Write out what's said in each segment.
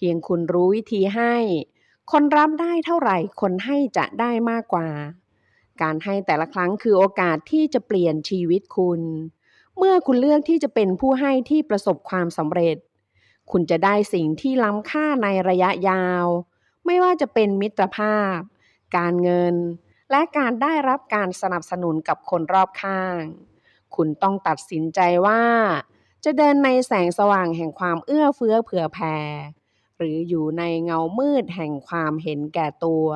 เพียงคุณรู้วิธีให้คนรับได้เท่าไหร่คนให้จะได้มากกว่าการให้แต่ละครั้งคือโอกาสที่จะเปลี่ยนชีวิตคุณเมื่อคุณเลือกที่จะเป็นผู้ให้ที่ประสบความสำเร็จคุณจะได้สิ่งที่ล้ำค่าในระยะยาวไม่ว่าจะเป็นมิตรภาพการเงินและการได้รับการสนับสนุนกับคนรอบข้างคุณต้องตัดสินใจว่าจะเดินในแสงสว่างแห่งความเอื้อเฟื้อเผื่อแผ่หรืออยู่ในเงามืดแห่งความเห็นแก่ตัว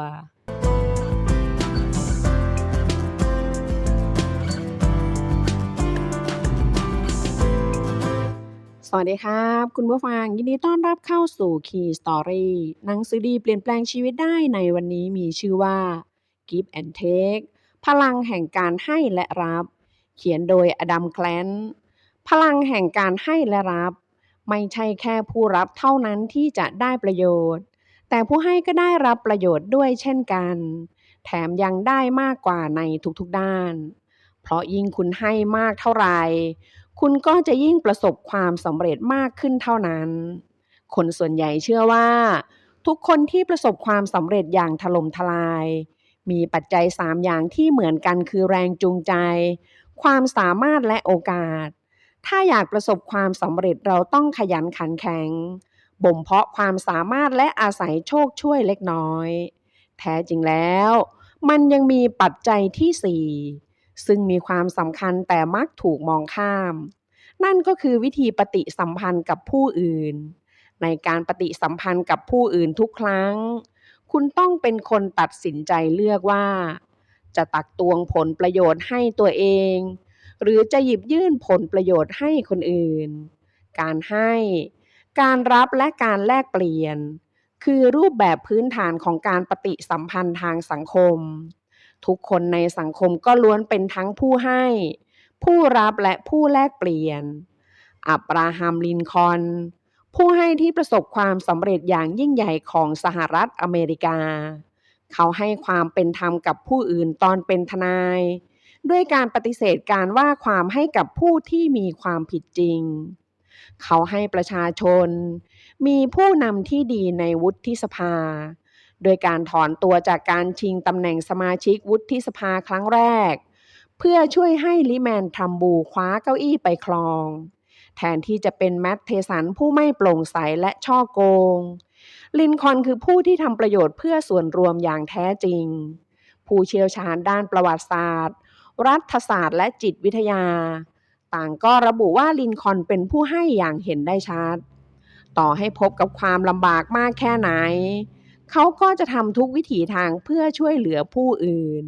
สวัสดีครับคุณผู้ฟังยินดีต้อนรับเข้าสู่ Key Story หนังสือดีเปลี่ยนแปลงชีวิตได้ในวันนี้มีชื่อว่า Give and Take พลังแห่งการให้และรับเขียนโดยอดัมแกลนต์พลังแห่งการให้และรับไม่ใช่แค่ผู้รับเท่านั้นที่จะได้ประโยชน์แต่ผู้ให้ก็ได้รับประโยชน์ด้วยเช่นกันแถมยังได้มากกว่าในทุกๆด้านเพราะยิ่งคุณให้มากเท่าไหร่คุณก็จะยิ่งประสบความสำเร็จมากขึ้นเท่านั้นคนส่วนใหญ่เชื่อว่าทุกคนที่ประสบความสำเร็จอย่างถล่มทลายมีปัจจัย3อย่างที่เหมือนกันคือแรงจูงใจความสามารถและโอกาสถ้าอยากประสบความสำเร็จเราต้องขยันขันแข็งบ่มเพาะความสามารถและอาศัยโชคช่วยเล็กน้อยแท้จริงแล้วมันยังมีปัจจัยที่4ซึ่งมีความสำคัญแต่มักถูกมองข้ามนั่นก็คือวิธีปฏิสัมพันธ์กับผู้อื่นในการปฏิสัมพันธ์กับผู้อื่นทุกครั้งคุณต้องเป็นคนตัดสินใจเลือกว่าจะตักตวงผลประโยชน์ให้ตัวเองหรือจะหยิบยื่นผลประโยชน์ให้คนอื่นการให้การรับและการแลกเปลี่ยนคือรูปแบบพื้นฐานของการปฏิสัมพันธ์ทางสังคมทุกคนในสังคมก็ล้วนเป็นทั้งผู้ให้ผู้รับและผู้แลกเปลี่ยนอับราฮัมลินคอล์นผู้ให้ที่ประสบความสำเร็จอย่างยิ่งใหญ่ของสหรัฐอเมริกาเขาให้ความเป็นธรรมกับผู้อื่นตอนเป็นทนายด้วยการปฏิเสธการว่าความให้กับผู้ที่มีความผิดจริงเขาให้ประชาชนมีผู้นำที่ดีในวุฒิสภาโดยการถอนตัวจากการชิงตำแหน่งสมาชิกวุฒิสภาครั้งแรกเพื่อช่วยให้ลิแมนทรัมบูคว้าเก้าอี้ไปครองแทนที่จะเป็นแมตต์เทสันผู้ไม่โปร่งใสและฉ้อโกงลินคอล์นคือผู้ที่ทำประโยชน์เพื่อส่วนรวมอย่างแท้จริงผู้เชี่ยวชาญด้านประวัติศาสตร์รัฐศาสตร์และจิตวิทยาต่างก็ระบุว่าลินคอล์นเป็นผู้ให้อย่างเห็นได้ชัดต่อให้พบกับความลำบากมากแค่ไหนเขาก็จะทำทุกวิถีทางเพื่อช่วยเหลือผู้อื่น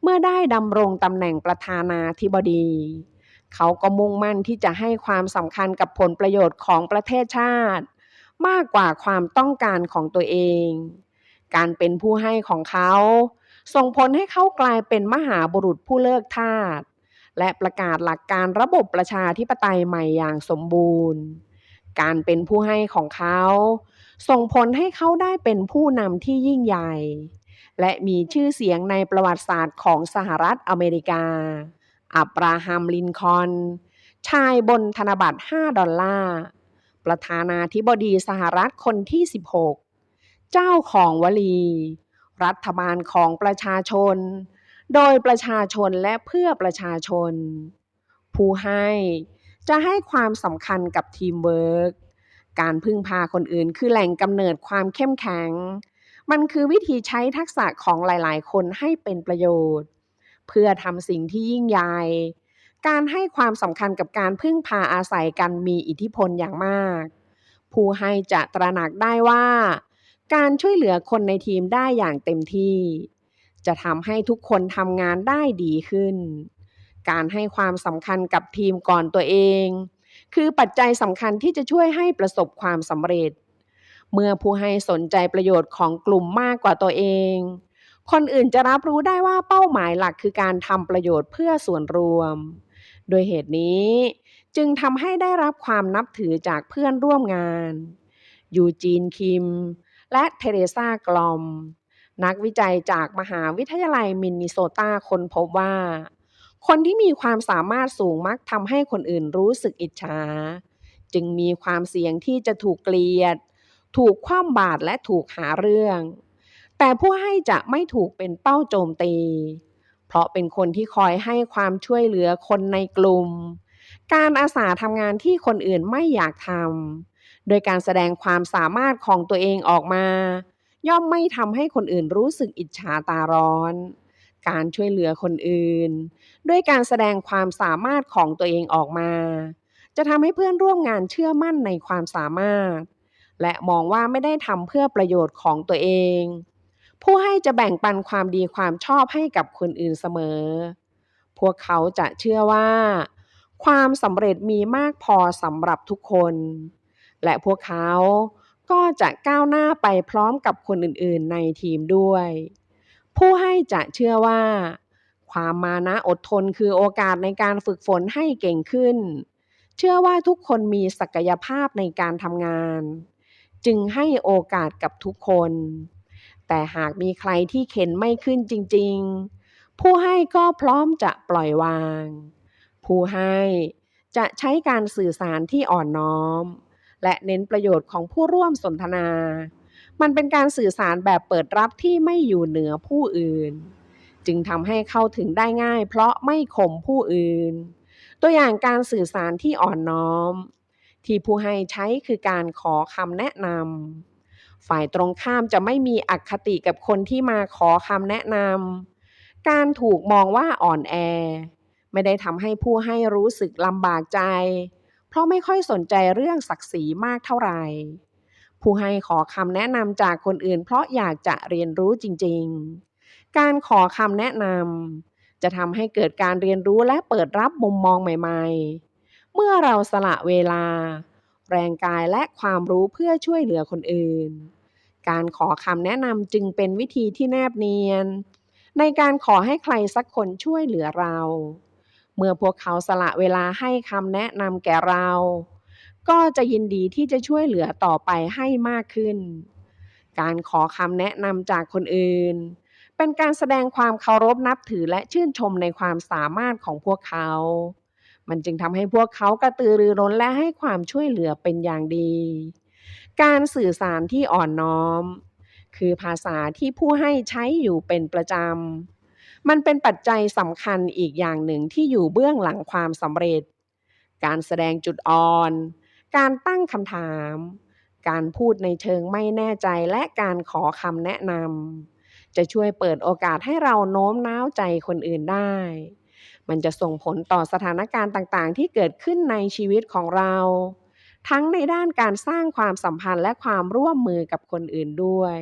เมื่อได้ดำรงตำแหน่งประธานาธิบดีเขาก็มุ่งมั่นที่จะให้ความสำคัญกับผลประโยชน์ของประเทศชาติมากกว่าความต้องการของตัวเองการเป็นผู้ให้ของเขาส่งผลให้เขากลายเป็นมหาบุรุษผู้เลิกทาสและประกาศหลักการระบบประชาธิปไตยใหม่อย่างสมบูรณ์การเป็นผู้ให้ของเขาส่งผลให้เขาได้เป็นผู้นำที่ยิ่งใหญ่และมีชื่อเสียงในประวัติศาสตร์ของสหรัฐอเมริกาอับราฮัมลินคอล์นชายบนธนบัตร$5ประธานาธิบดีสหรัฐคนที่16เจ้าของวลีรัฐบาลของประชาชนโดยประชาชนและเพื่อประชาชนผู้ให้จะให้ความสำคัญกับทีมเวิร์กการพึ่งพาคนอื่นคือแหล่งกำเนิดความเข้มแข็งมันคือวิธีใช้ทักษะของหลายๆคนให้เป็นประโยชน์เพื่อทำสิ่งที่ยิ่งใหญ่การให้ความสำคัญกับการพึ่งพาอาศัยกันมีอิทธิพลอย่างมากผู้ให้จะตระหนักได้ว่าการช่วยเหลือคนในทีมได้อย่างเต็มที่จะทำให้ทุกคนทำงานได้ดีขึ้นการให้ความสำคัญกับทีมก่อนตัวเองคือปัจจัยสำคัญที่จะช่วยให้ประสบความสำเร็จเมื่อผู้ให้สนใจประโยชน์ของกลุ่มมากกว่าตัวเองคนอื่นจะรับรู้ได้ว่าเป้าหมายหลักคือการทำประโยชน์เพื่อส่วนรวมโดยเหตุนี้จึงทำให้ได้รับความนับถือจากเพื่อนร่วมงานยูจีนคิมและเทเรซากลอมนักวิจัยจากมหาวิทยาลัยมินนิโซตาค้นพบว่าคนที่มีความสามารถสูงมักทำให้คนอื่นรู้สึกอิจฉาจึงมีความเสี่ยงที่จะถูกเกลียด ถูกคว่ำบาตรและถูกหาเรื่องแต่ผู้ให้จะไม่ถูกเป็นเป้าโจมตีเพราะเป็นคนที่คอยให้ความช่วยเหลือคนในกลุ่มการอาสาทำงานที่คนอื่นไม่อยากทำโดยการแสดงความสามารถของตัวเองออกมาย่อมไม่ทำให้คนอื่นรู้สึกอิจฉาตาร้อนการช่วยเหลือคนอื่นด้วยการแสดงความสามารถของตัวเองออกมาจะทำให้เพื่อนร่วมงานเชื่อมั่นในความสามารถและมองว่าไม่ได้ทำเพื่อประโยชน์ของตัวเองผู้ให้จะแบ่งปันความดีความชอบให้กับคนอื่นเสมอพวกเขาจะเชื่อว่าความสำเร็จมีมากพอสำหรับทุกคนและพวกเขาก็จะก้าวหน้าไปพร้อมกับคนอื่นๆในทีมด้วยผู้ให้จะเชื่อว่าความมานะอดทนคือโอกาสในการฝึกฝนให้เก่งขึ้นเชื่อว่าทุกคนมีศักยภาพในการทำงานจึงให้โอกาสกับทุกคนแต่หากมีใครที่เข็นไม่ขึ้นจริงๆผู้ให้ก็พร้อมจะปล่อยวางผู้ให้จะใช้การสื่อสารที่อ่อนน้อมและเน้นประโยชน์ของผู้ร่วมสนทนามันเป็นการสื่อสารแบบเปิดรับที่ไม่อยู่เหนือผู้อื่นจึงทำให้เข้าถึงได้ง่ายเพราะไม่ข่มผู้อื่นตัวอย่างการสื่อสารที่อ่อนน้อมที่ผู้ให้ใช้คือการขอคำแนะนำฝ่ายตรงข้ามจะไม่มีอคติกับคนที่มาขอคำแนะนำการถูกมองว่าอ่อนแอไม่ได้ทำให้ผู้ให้รู้สึกลำบากใจเพราะไม่ค่อยสนใจเรื่องศักดิ์ศรีมากเท่าไหร่ผู้ให้ขอคำแนะนำจากคนอื่นเพราะอยากจะเรียนรู้จริงๆการขอคำแนะนำจะทำให้เกิดการเรียนรู้และเปิดรับมุมมองใหม่ๆเมื่อเราสละเวลาแรงกายและความรู้เพื่อช่วยเหลือคนอื่นการขอคำแนะนำจึงเป็นวิธีที่แนบเนียนในการขอให้ใครสักคนช่วยเหลือเราเมื่อพวกเขาสละเวลาให้คำแนะนำแก่เราก็จะยินดีที่จะช่วยเหลือต่อไปให้มากขึ้นการขอคำแนะนำจากคนอื่นเป็นการแสดงความเคารพนับถือและชื่นชมในความสามารถของพวกเขามันจึงทำให้พวกเขากระตือรือร้นและให้ความช่วยเหลือเป็นอย่างดีการสื่อสารที่อ่อนน้อมคือภาษาที่ผู้ให้ใช้อยู่เป็นประจำมันเป็นปัจจัยสำคัญอีกอย่างหนึ่งที่อยู่เบื้องหลังความสำเร็จการแสดงจุดอ่อนการตั้งคำถามการพูดในเชิงไม่แน่ใจและการขอคำแนะนำจะช่วยเปิดโอกาสให้เราโน้มน้าวใจคนอื่นได้มันจะส่งผลต่อสถานการณ์ต่างๆที่เกิดขึ้นในชีวิตของเราทั้งในด้านการสร้างความสัมพันธ์และความร่วมมือกับคนอื่นด้วย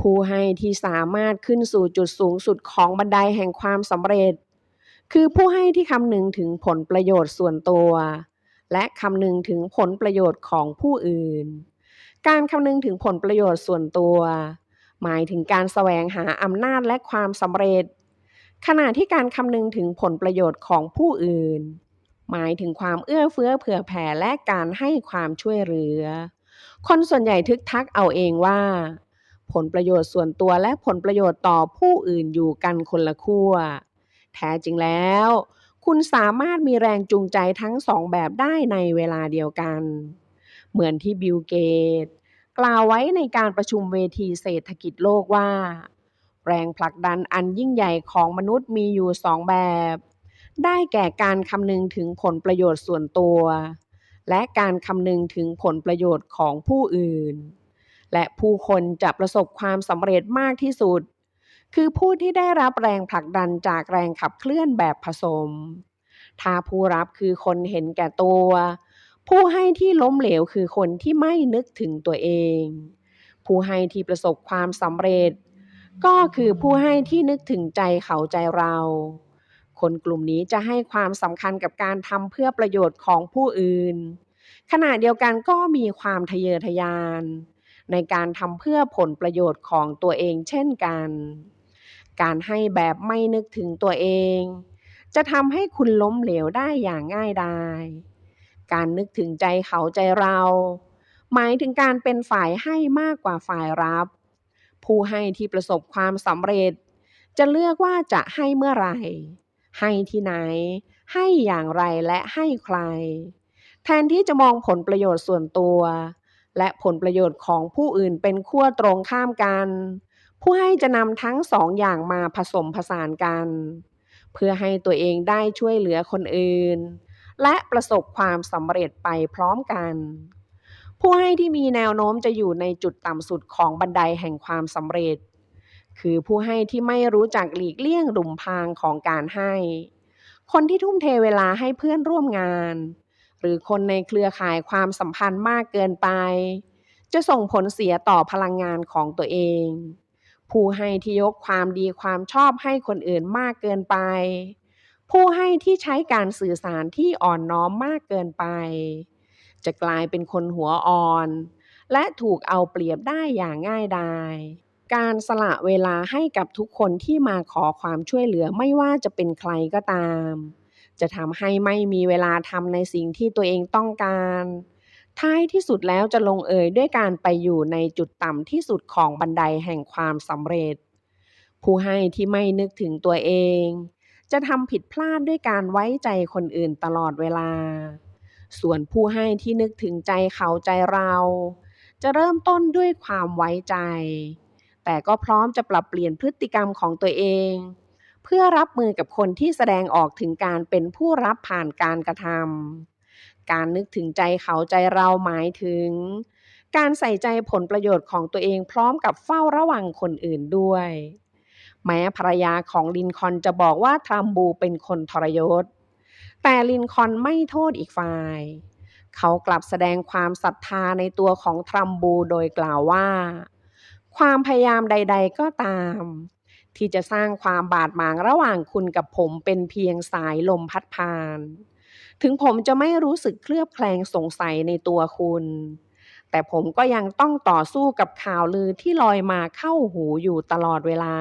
ผู้ให้ที่สามารถขึ้นสู่จุดสูงสุดของบันไดแห่งความสำเร็จคือผู้ให้ที่คำนึงถึงผลประโยชน์ส่วนตัวและคำนึงถึงผลประโยชน์ของผู้อื่นการคำนึงถึงผลประโยชน์ส่วนตัวหมายถึงการแสวงหาอำนาจและความสำเร็จขณะที่การคำนึงถึงผลประโยชน์ของผู้อื่นหมายถึงความเอื้อเฟื้อเผื่อแผ่และการให้ความช่วยเหลือคนส่วนใหญ่ทึกทักเอาเองว่าผลประโยชน์ส่วนตัวและผลประโยชน์ต่อผู้อื่นอยู่กันคนละขั้วแท้จริงแล้วคุณสามารถมีแรงจูงใจทั้งสองแบบได้ในเวลาเดียวกันเหมือนที่บิลเกตส์กล่าวไว้ในการประชุมเวทีเศรษฐกิจโลกว่าแรงผลักดันอันยิ่งใหญ่ของมนุษย์มีอยู่สองแบบได้แก่การคำนึงถึงผลประโยชน์ส่วนตัวและการคำนึงถึงผลประโยชน์ของผู้อื่นและผู้คนจะประสบความสำเร็จมากที่สุดคือผู้ที่ได้รับแรงผลักดันจากแรงขับเคลื่อนแบบผสมถ้าผู้รับคือคนเห็นแก่ตัวผู้ให้ที่ล้มเหลวคือคนที่ไม่นึกถึงตัวเองผู้ให้ที่ประสบความสำเร็จก็คือผู้ให้ที่นึกถึงใจเขาใจเราคนกลุ่มนี้จะให้ความสำคัญกับการทำเพื่อประโยชน์ของผู้อื่นขณะเดียวกันก็มีความทะเยอทะยานในการทำเพื่อผลประโยชน์ของตัวเองเช่นกันการให้แบบไม่นึกถึงตัวเองจะทำให้คุณล้มเหลวได้อย่างง่ายดายการนึกถึงใจเขาใจเราหมายถึงการเป็นฝ่ายให้มากกว่าฝ่ายรับผู้ให้ที่ประสบความสำเร็จจะเลือกว่าจะให้เมื่อไหร่ให้ที่ไหนให้อย่างไรและให้ใครแทนที่จะมองผลประโยชน์ส่วนตัว และผลประโยชน์ของผู้อื่นเป็นขั้วตรงข้ามกัน ผู้ให้จะนำทั้งสองอย่างมาผสมผสานกันเพื่อให้ตัวเองได้ช่วยเหลือคนอื่นและประสบความสำเร็จไปพร้อมกัน ผู้ให้ที่มีแนวโน้มจะอยู่ในจุดต่ำสุดของบันไดแห่งความสำเร็จคือผู้ให้ที่ไม่รู้จักหลีกเลี่ยงหลุมพรางของการให้ คนที่ทุ่มเทเวลาให้เพื่อนร่วมงานหรือคนในเครือข่ายความสัมพันธ์มากเกินไปจะส่งผลเสียต่อพลังงานของตัวเองผู้ให้ที่ยกความดีความชอบให้คนอื่นมากเกินไปผู้ให้ที่ใช้การสื่อสารที่อ่อนน้อมมากเกินไปจะกลายเป็นคนหัวอ่อนและถูกเอาเปรียบได้อย่างง่ายดายการสละเวลาให้กับทุกคนที่มาขอความช่วยเหลือไม่ว่าจะเป็นใครก็ตามจะทำให้ไม่มีเวลาทำในสิ่งที่ตัวเองต้องการท้ายที่สุดแล้วจะลงเอยด้วยการไปอยู่ในจุดต่ำที่สุดของบันไดแห่งความสำเร็จผู้ให้ที่ไม่นึกถึงตัวเองจะทำผิดพลาดด้วยการไว้ใจคนอื่นตลอดเวลาส่วนผู้ให้ที่นึกถึงใจเขาใจเราจะเริ่มต้นด้วยความไว้ใจแต่ก็พร้อมจะปรับเปลี่ยนพฤติกรรมของตัวเองเพื่อรับมือกับคนที่แสดงออกถึงการเป็นผู้รับผ่านการกระทำการนึกถึงใจเขาใจเราหมายถึงการใส่ใจผลประโยชน์ของตัวเองพร้อมกับเฝ้าระวังคนอื่นด้วยแม้ภรรยาของลินคอล์นจะบอกว่าทรัมบูเป็นคนทรยศแต่ลินคอล์นไม่โทษอีกฝ่ายเขากลับแสดงความศรัทธาในตัวของทรัมบูโดยกล่าวว่าความพยายามใดๆก็ตามที่จะสร้างความบาดหมางระหว่างคุณกับผมเป็นเพียงสายลมพัดผ่านถึงผมจะไม่รู้สึกเคลือบแคลงสงสัยในตัวคุณแต่ผมก็ยังต้องต่อสู้กับข่าวลือที่ลอยมาเข้าหูอยู่ตลอดเวลา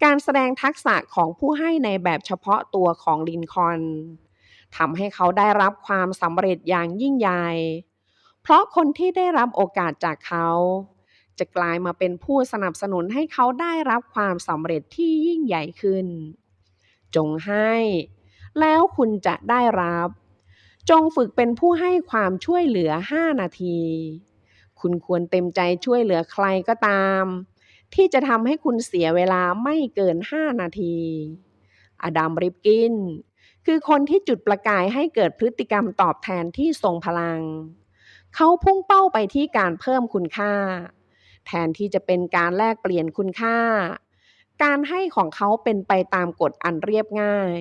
การแสดงทักษะของผู้ให้ในแบบเฉพาะตัวของลินคอล์นทำให้เขาได้รับความสำเร็จอย่างยิ่งใหญ่เพราะคนที่ได้รับโอกาสจากเขาจะกลายมาเป็นผู้สนับสนุนให้เขาได้รับความสำเร็จที่ยิ่งใหญ่ขึ้นจงให้แล้วคุณจะได้รับจงฝึกเป็นผู้ให้ความช่วยเหลือ5นาทีคุณควรเต็มใจช่วยเหลือใครก็ตามที่จะทำให้คุณเสียเวลาไม่เกิน5นาทีอดัม ริปกินคือคนที่จุดประกายให้เกิดพฤติกรรมตอบแทนที่ทรงพลังเขาพุ่งเป้าไปที่การเพิ่มคุณค่าแทนที่จะเป็นการแลกเปลี่ยนคุณค่าการให้ของเขาเป็นไปตามกฎอันเรียบง่าย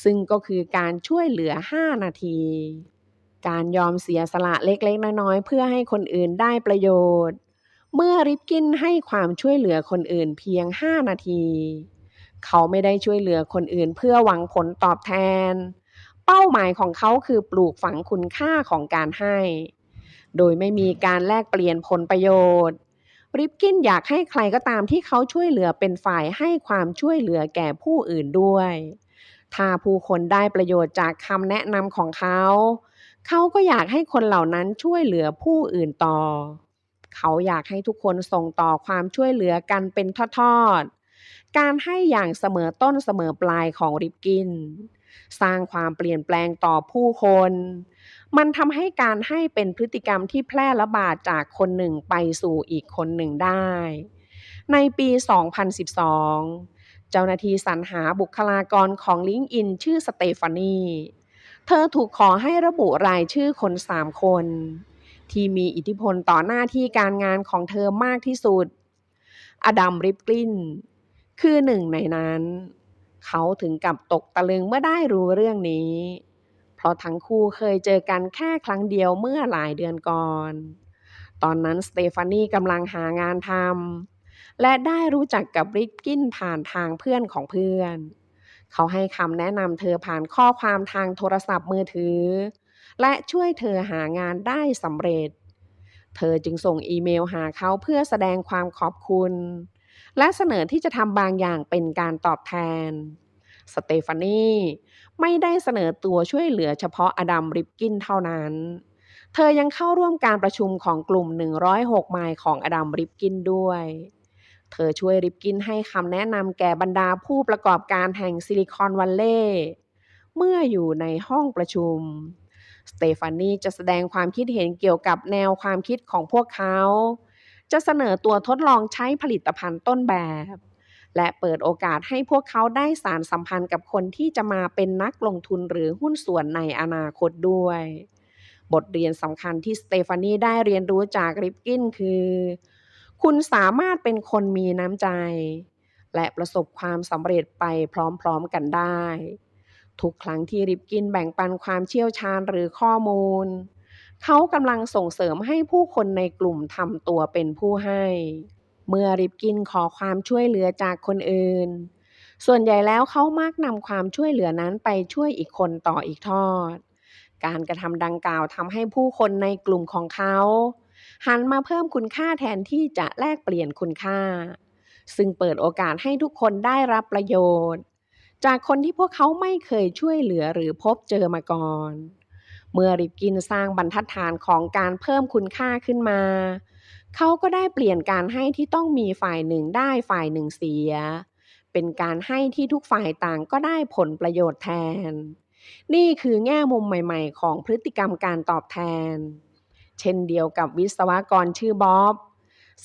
ซึ่งก็คือการช่วยเหลือ5นาทีการยอมเสียสละเล็กๆน้อยๆเพื่อให้คนอื่นได้ประโยชน์เมื่อริปกินให้ความช่วยเหลือคนอื่นเพียง5นาทีเขาไม่ได้ช่วยเหลือคนอื่นเพื่อหวังผลตอบแทนเป้าหมายของเขาคือปลูกฝังคุณค่าของการให้โดยไม่มีการแลกเปลี่ยนผลประโยชน์ริปกินอยากให้ใครก็ตามที่เขาช่วยเหลือเป็นฝ่ายให้ความช่วยเหลือแก่ผู้อื่นด้วยถ้าผู้คนได้ประโยชน์จากคำแนะนำของเขาเขาก็อยากให้คนเหล่านั้นช่วยเหลือผู้อื่นต่อเขาอยากให้ทุกคนส่งต่อความช่วยเหลือกันเป็นทอดๆการให้อย่างเสมอต้นเสมอปลายของริปกินสร้างความเปลี่ยนแปลงต่อผู้คนมันทำให้การให้เป็นพฤติกรรมที่แพร่ระบาดจากคนหนึ่งไปสู่อีกคนหนึ่งได้ในปี 2012 เจ้าหน้าที่สรรหาบุคลากรของ LinkedIn ชื่อสเตฟานีเธอถูกขอให้ระบุรายชื่อคน3คนที่มีอิทธิพลต่อหน้าที่การงานของเธอมากที่สุดอดัม ริปกินคือหนึ่งในนั้นเขาถึงกับตกตะลึงเมื่อได้รู้เรื่องนี้เพราะทั้งคู่เคยเจอกันแค่ครั้งเดียวเมื่อหลายเดือนก่อนตอนนั้นสเตฟานีกำลังหางานทำและได้รู้จักกับริปกินผ่านทางเพื่อนของเพื่อนเขาให้คำแนะนำเธอผ่านข้อความทางโทรศัพท์มือถือและช่วยเธอหางานได้สำเร็จเธอจึงส่งอีเมลหาเขาเพื่อแสดงความขอบคุณและเสนอที่จะทำบางอย่างเป็นการตอบแทนสเตฟานีไม่ได้เสนอตัวช่วยเหลือเฉพาะอดัม ริปกินเท่านั้นเธอยังเข้าร่วมการประชุมของกลุ่ม106ไมล์ของอดัม ริปกินด้วยเธอช่วยริปกินให้คำแนะนำแก่บรรดาผู้ประกอบการแห่งซิลิคอนวัลเลย์เมื่ออยู่ในห้องประชุม สเตฟานีจะแสดงความคิดเห็นเกี่ยวกับแนวความคิดของพวกเขา จะเสนอตัวทดลองใช้ผลิตภัณฑ์ต้นแบบ และเปิดโอกาสให้พวกเขาได้สานสัมพันธ์กับคนที่จะมาเป็นนักลงทุนหรือหุ้นส่วนในอนาคตด้วย บทเรียนสำคัญที่สเตฟานีได้เรียนรู้จากริปกินคือ คุณสามารถเป็นคนมีน้ำใจ และประสบความสำเร็จไปพร้อมๆกันได้ ทุกครั้งที่ริปกินแบ่งปันความเชี่ยวชาญหรือข้อมูล เขากำลังส่งเสริมให้ผู้คนในกลุ่มทำตัวเป็นผู้ให้ เมื่อริปกินขอความช่วยเหลือจากคนอื่น ส่วนใหญ่แล้วเขามักนำความช่วยเหลือนั้นไปช่วยอีกคนต่ออีกทอด การกระทำดังกล่าวทำให้ผู้คนในกลุ่มของเขาหันมาเพิ่มคุณค่าแทนที่จะแลกเปลี่ยนคุณค่า ซึ่งเปิดโอกาสให้ทุกคนได้รับประโยชน์จากคนที่พวกเขาไม่เคยช่วยเหลือหรือพบเจอมาก่อน เมื่อริปกินสร้างบรรทัดฐานของการเพิ่มคุณค่าขึ้นมา เขาก็ได้เปลี่ยนการให้ที่ต้องมีฝ่ายหนึ่งได้ฝ่ายหนึ่งเสีย เป็นการให้ที่ทุกฝ่ายต่างก็ได้ผลประโยชน์แทน นี่คือแง่มุมใหม่ๆของพฤติกรรมการตอบแทน เช่นเดียวกับวิศวกรชื่อบ๊อบ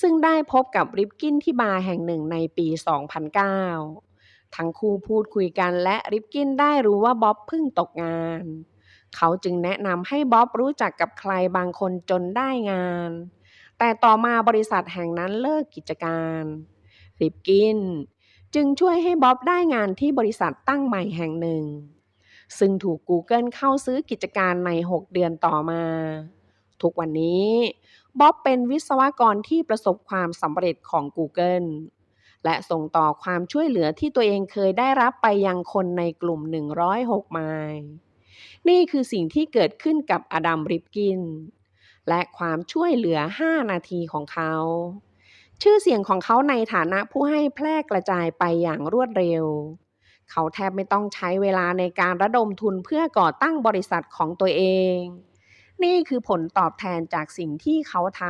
ซึ่งได้พบกับริปกินที่บาร์แห่งหนึ่งในปี 2009 ทั้งคู่พูดคุยกันและริปกินได้รู้ว่าบ๊อบเพิ่งตกงาน เขาจึงแนะนำให้บ๊อบรู้จักกับใครบางคนจนได้งาน แต่ต่อมาบริษัทแห่งนั้นเลิกกิจการริปกินจึงช่วยให้บ๊อบได้งานที่บริษัทตั้งใหม่แห่งหนึ่ง ซึ่งถูก Google เข้าซื้อกิจการใน 6 เดือนต่อมา ทุกวันนี้บ๊อบเป็นวิศวกรที่ประสบความสำเร็จของ Google และส่งต่อความช่วยเหลือที่ตัวเองเคยได้รับไปยังคนในกลุ่ม 106 ไมล์ นี่คือสิ่งที่เกิดขึ้นกับอดัม ริปกิน และความช่วยเหลือ 5 นาทีของเขา ชื่อเสียงของเขาในฐานะผู้ให้แพร่กระจายไปอย่างรวดเร็ว เขาแทบไม่ต้องใช้เวลาในการระดมทุนเพื่อก่อตั้งบริษัทของตัวเอง นี่คือผลตอบแทนจากสิ่งที่เขาท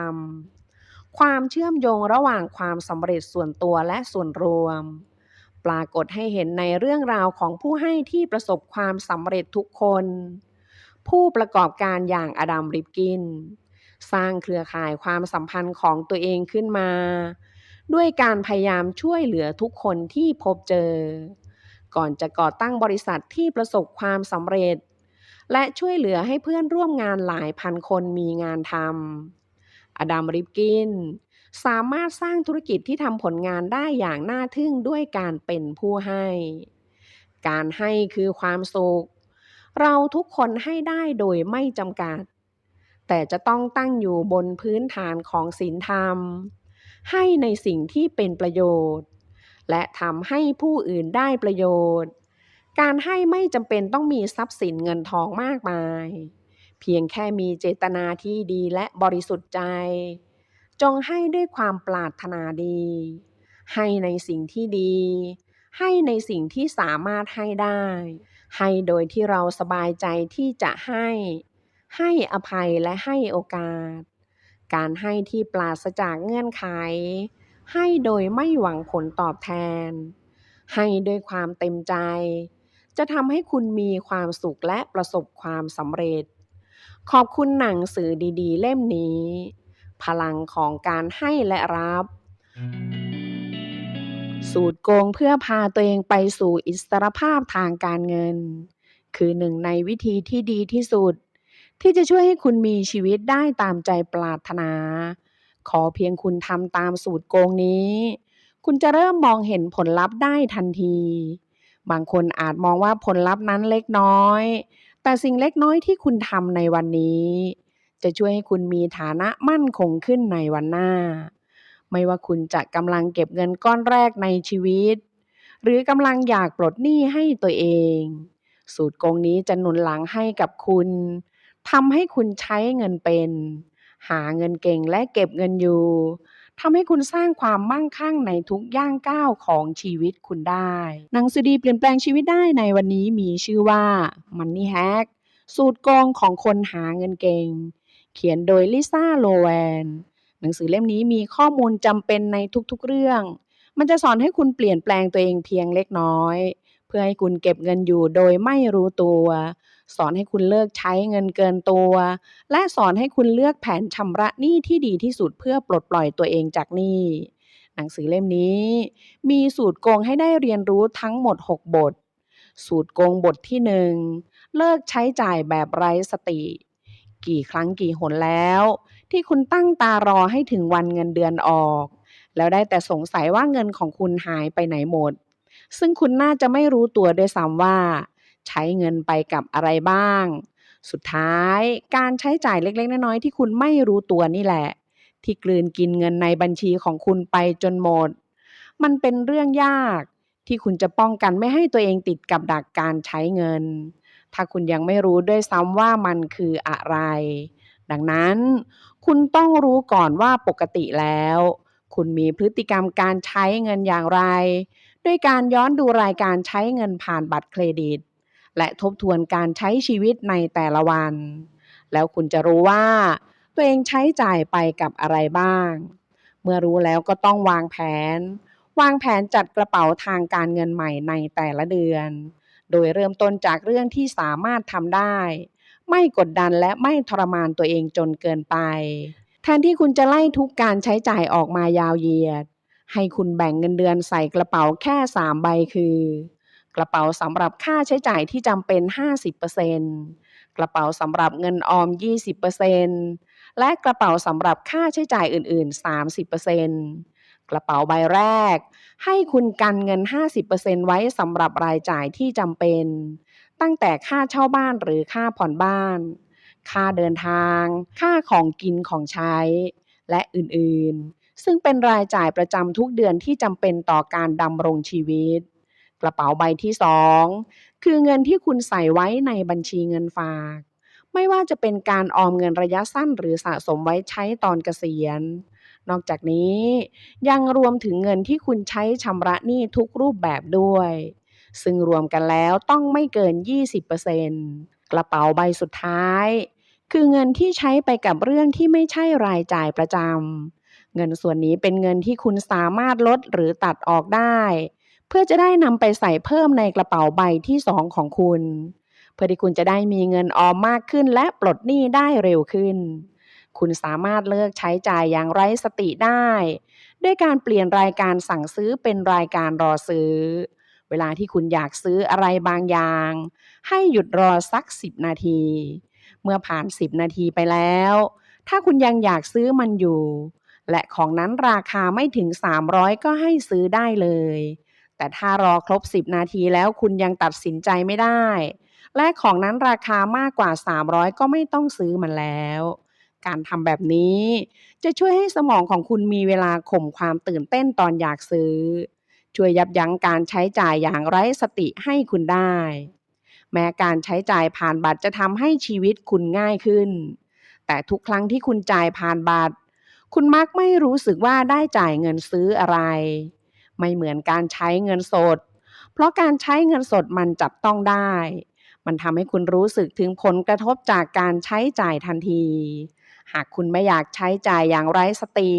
ำ ความเชื่อมโยงระหว่างความสำเร็จส่วนตัวและส่วนรวม ปรากฏให้เห็นในเรื่องราวของผู้ให้ที่ประสบความสำเร็จทุกคน ผู้ประกอบการอย่างอดัม ริปกิน สร้างเครือข่ายความสัมพันธ์ของตัวเองขึ้นมา ด้วยการพยายามช่วยเหลือทุกคนที่พบเจอ ก่อนจะก่อตั้งบริษัทที่ประสบความสำเร็จ และช่วยเหลือให้เพื่อนร่วมงานหลายพันคนมีงานทำ อดัม ริปกิน สามารถสร้างธุรกิจที่ทำผลงานได้อย่างน่าทึ่งด้วยการเป็นผู้ให้ การให้คือความสุข เราทุกคนให้ได้โดยไม่จำกัด แต่จะต้องตั้งอยู่บนพื้นฐานของศีลธรรม ให้ในสิ่งที่เป็นประโยชน์ และทำให้ผู้อื่นได้ประโยชน์ การให้ไม่จำเป็นต้องมีทรัพย์สินเงินทองมากมาย เพียงแค่มีเจตนาที่ดีและบริสุทธิ์ใจ จงให้ด้วยความปรารถนาดี ให้ในสิ่งที่ดี ให้ในสิ่งที่สามารถให้ได้ ให้โดยที่เราสบายใจที่จะให้อภัยและให้โอกาส การให้ที่ปราศจากเงื่อนไข ให้โดยไม่หวังผลตอบแทน ให้ด้วยความเต็มใจ จะทำให้คุณมีความสุขและประสบความสำเร็จ ขอบคุณหนังสือดีๆเล่มนี้ พลังของการให้และรับ สูตรโกงเพื่อพาตัวเองไปสู่อิสรภาพทางการเงิน คือหนึ่งในวิธีที่ดีที่สุด ที่จะช่วยให้คุณมีชีวิตได้ตามใจปรารถนา ขอเพียงคุณทำตามสูตรโกงนี้ คุณจะเริ่มมองเห็นผลลัพธ์ได้ทันที บางคนอาจมองว่าผลลัพธ์นั้นเล็กน้อย แต่สิ่งเล็กน้อยที่คุณทำในวันนี้ จะช่วยให้คุณมีฐานะมั่นคงขึ้นในวันหน้า ไม่ว่าคุณจะกำลังเก็บเงินก้อนแรกในชีวิต หรือกำลังอยากปลดหนี้ให้ตัวเอง สูตรโกงนี้จะหนุนหลังให้กับคุณทำให้คุณใช้เงินเป็น หาเงินเก่งและเก็บเงินอยู่ทำให้คุณสร้างความมั่งคั่งในทุกย่างก้าวของชีวิตคุณได้ หนังสือดีเปลี่ยนแปลงชีวิตได้ในวันนี้มีชื่อว่า Money Hack สูตรโกงของคนหาเงินเก่ง เขียนโดยลิซ่า โลแวน หนังสือเล่มนี้มีข้อมูลจำเป็นในทุกๆเรื่อง มันจะสอนให้คุณเปลี่ยนแปลงตัวเองเพียงเล็กน้อย พื่อให้คุณเก็บเงินอยู่โดยไม่รู้ตัวสอนให้คุณเลิกใช้เงินเกินตัวและสอนให้คุณเลือกแผนชำระหนี้ที่ดีที่สุดเพื่อปลดปล่อยตัวเองจากหนี้หนังสือเล่มนี้มีสูตรโกงให้ได้เรียนรู้ทั้งหมด6บทสูตรโกงบทที่1เลิกใช้จ่ายแบบไร้สติกี่ครั้งกี่หนแล้วที่คุณตั้งตารอให้ถึงวันเงินเดือนออกแล้วได้แต่สงสัยว่าเงินของคุณหายไปไหนหมดซึ่งคุณน่าจะไม่รู้ตัวด้วยซ้ำว่าใช้เงินไปกับอะไรบ้างสุดท้ายการใช้จ่ายเล็กๆน้อยๆที่คุณไม่รู้ตัวนี่แหละที่กลืนกินเงินในบัญชีของคุณไปจนหมดมันเป็นเรื่องยากที่คุณจะป้องกันไม่ให้ตัวเองติดกับดักการใช้เงินถ้าคุณยังไม่รู้ด้วยซ้ำว่ามันคืออะไรดังนั้นคุณต้องรู้ก่อนว่าปกติแล้วคุณมีพฤติกรรมการใช้เงินอย่างไรด้วยการย้อนดูรายการใช้เงินผ่านบัตรเครดิตและทบทวนการใช้ชีวิตในแต่ละวันแล้วคุณจะรู้ว่าตัวเองใช้จ่ายไปกับอะไรบ้างเมื่อรู้แล้วก็ต้องวางแผนจัดกระเป๋าทางการเงินใหม่ในแต่ละเดือนโดยเริ่มต้นจากเรื่องที่สามารถทำได้ไม่กดดันและไม่ทรมานตัวเองจนเกินไปแทนที่คุณจะไล่ทุกการใช้จ่ายออกมายาวเหยียดให้คุณแบ่งเงินเดือนใส่กระเป๋าแค่3ใบคือกระเป๋าสำหรับค่าใช้จ่ายที่จำเป็น 50% กระเป๋าสำหรับเงินออม 20% และกระเป๋าสำหรับค่าใช้จ่ายอื่นๆ 30%กระเป๋าใบแรกให้คุณกันเงิน 50% ไว้สำหรับรายจ่ายที่จำเป็นตั้งแต่ค่าเช่าบ้านหรือค่าผ่อนบ้านค่าเดินทางค่าของกินของใช้และอื่นๆซึ่งเป็นรายจ่ายประจำทุกเดือนที่จำเป็นต่อการดำรงชีวิตกระเป๋าใบที่2คือเงินที่คุณใส่ไว้ในบัญชีเงินฝากไม่ว่าจะเป็นการออมเงินระยะสั้นหรือสะสมไว้ใช้ตอนเกษียณนอกจากนี้ยังรวมถึงเงินที่คุณใช้ชำระหนี้ทุกรูปแบบด้วยซึ่งรวมกันแล้วต้องไม่เกิน 20% กระเป๋าใบสุดท้ายคือเงินที่ใช้ไปกับเรื่องที่ไม่ใช่รายจ่ายประจำเงินส่วนนี้เป็นเงินที่คุณสามารถลดหรือตัดออกได้เพื่อจะได้นำไปใส่เพิ่มในกระเป๋าใบที่2ของคุณเพื่อที่คุณจะได้มีเงินออมมากขึ้นและปลดหนี้ได้เร็วขึ้นคุณสามารถเลิกใช้จ่ายอย่างไร้สติได้ด้วยการเปลี่ยนรายการสั่งซื้อเป็นรายการรอซื้อเวลาที่คุณอยากซื้ออะไรบางอย่างให้หยุดรอสัก10นาทีเมื่อผ่าน10นาทีไปแล้วถ้าคุณยังอยากซื้อมันอยู่และของนั้นราคาไม่ถึง300ก็ให้ซื้อได้เลยแต่ถ้ารอครบ10นาทีแล้วคุณยังตัดสินใจไม่ได้และของนั้นราคามากกว่า300ก็ไม่ต้องซื้อมันแล้วการทำแบบนี้จะช่วยให้สมองของคุณมีเวลาข่มความตื่นเต้นตอนอยากซื้อช่วยยับยั้งการใช้จ่ายอย่างไร้สติให้คุณได้แม้การใช้จ่ายผ่านบัตรจะทำให้ชีวิตคุณง่ายขึ้นแต่ทุกครั้งที่คุณจ่ายผ่านบัตรคุณมักไม่รู้สึกว่าได้จ่ายเงินซื้ออะไรไม่เหมือนการใช้เงินสดเพราะการใช้เงินสดมันจับต้องได้มันทำให้คุณรู้สึกถึงผลกระทบจากการใช้จ่ายทันทีหากคุณไม่อยากใช้จ่ายอย่างไร้สติ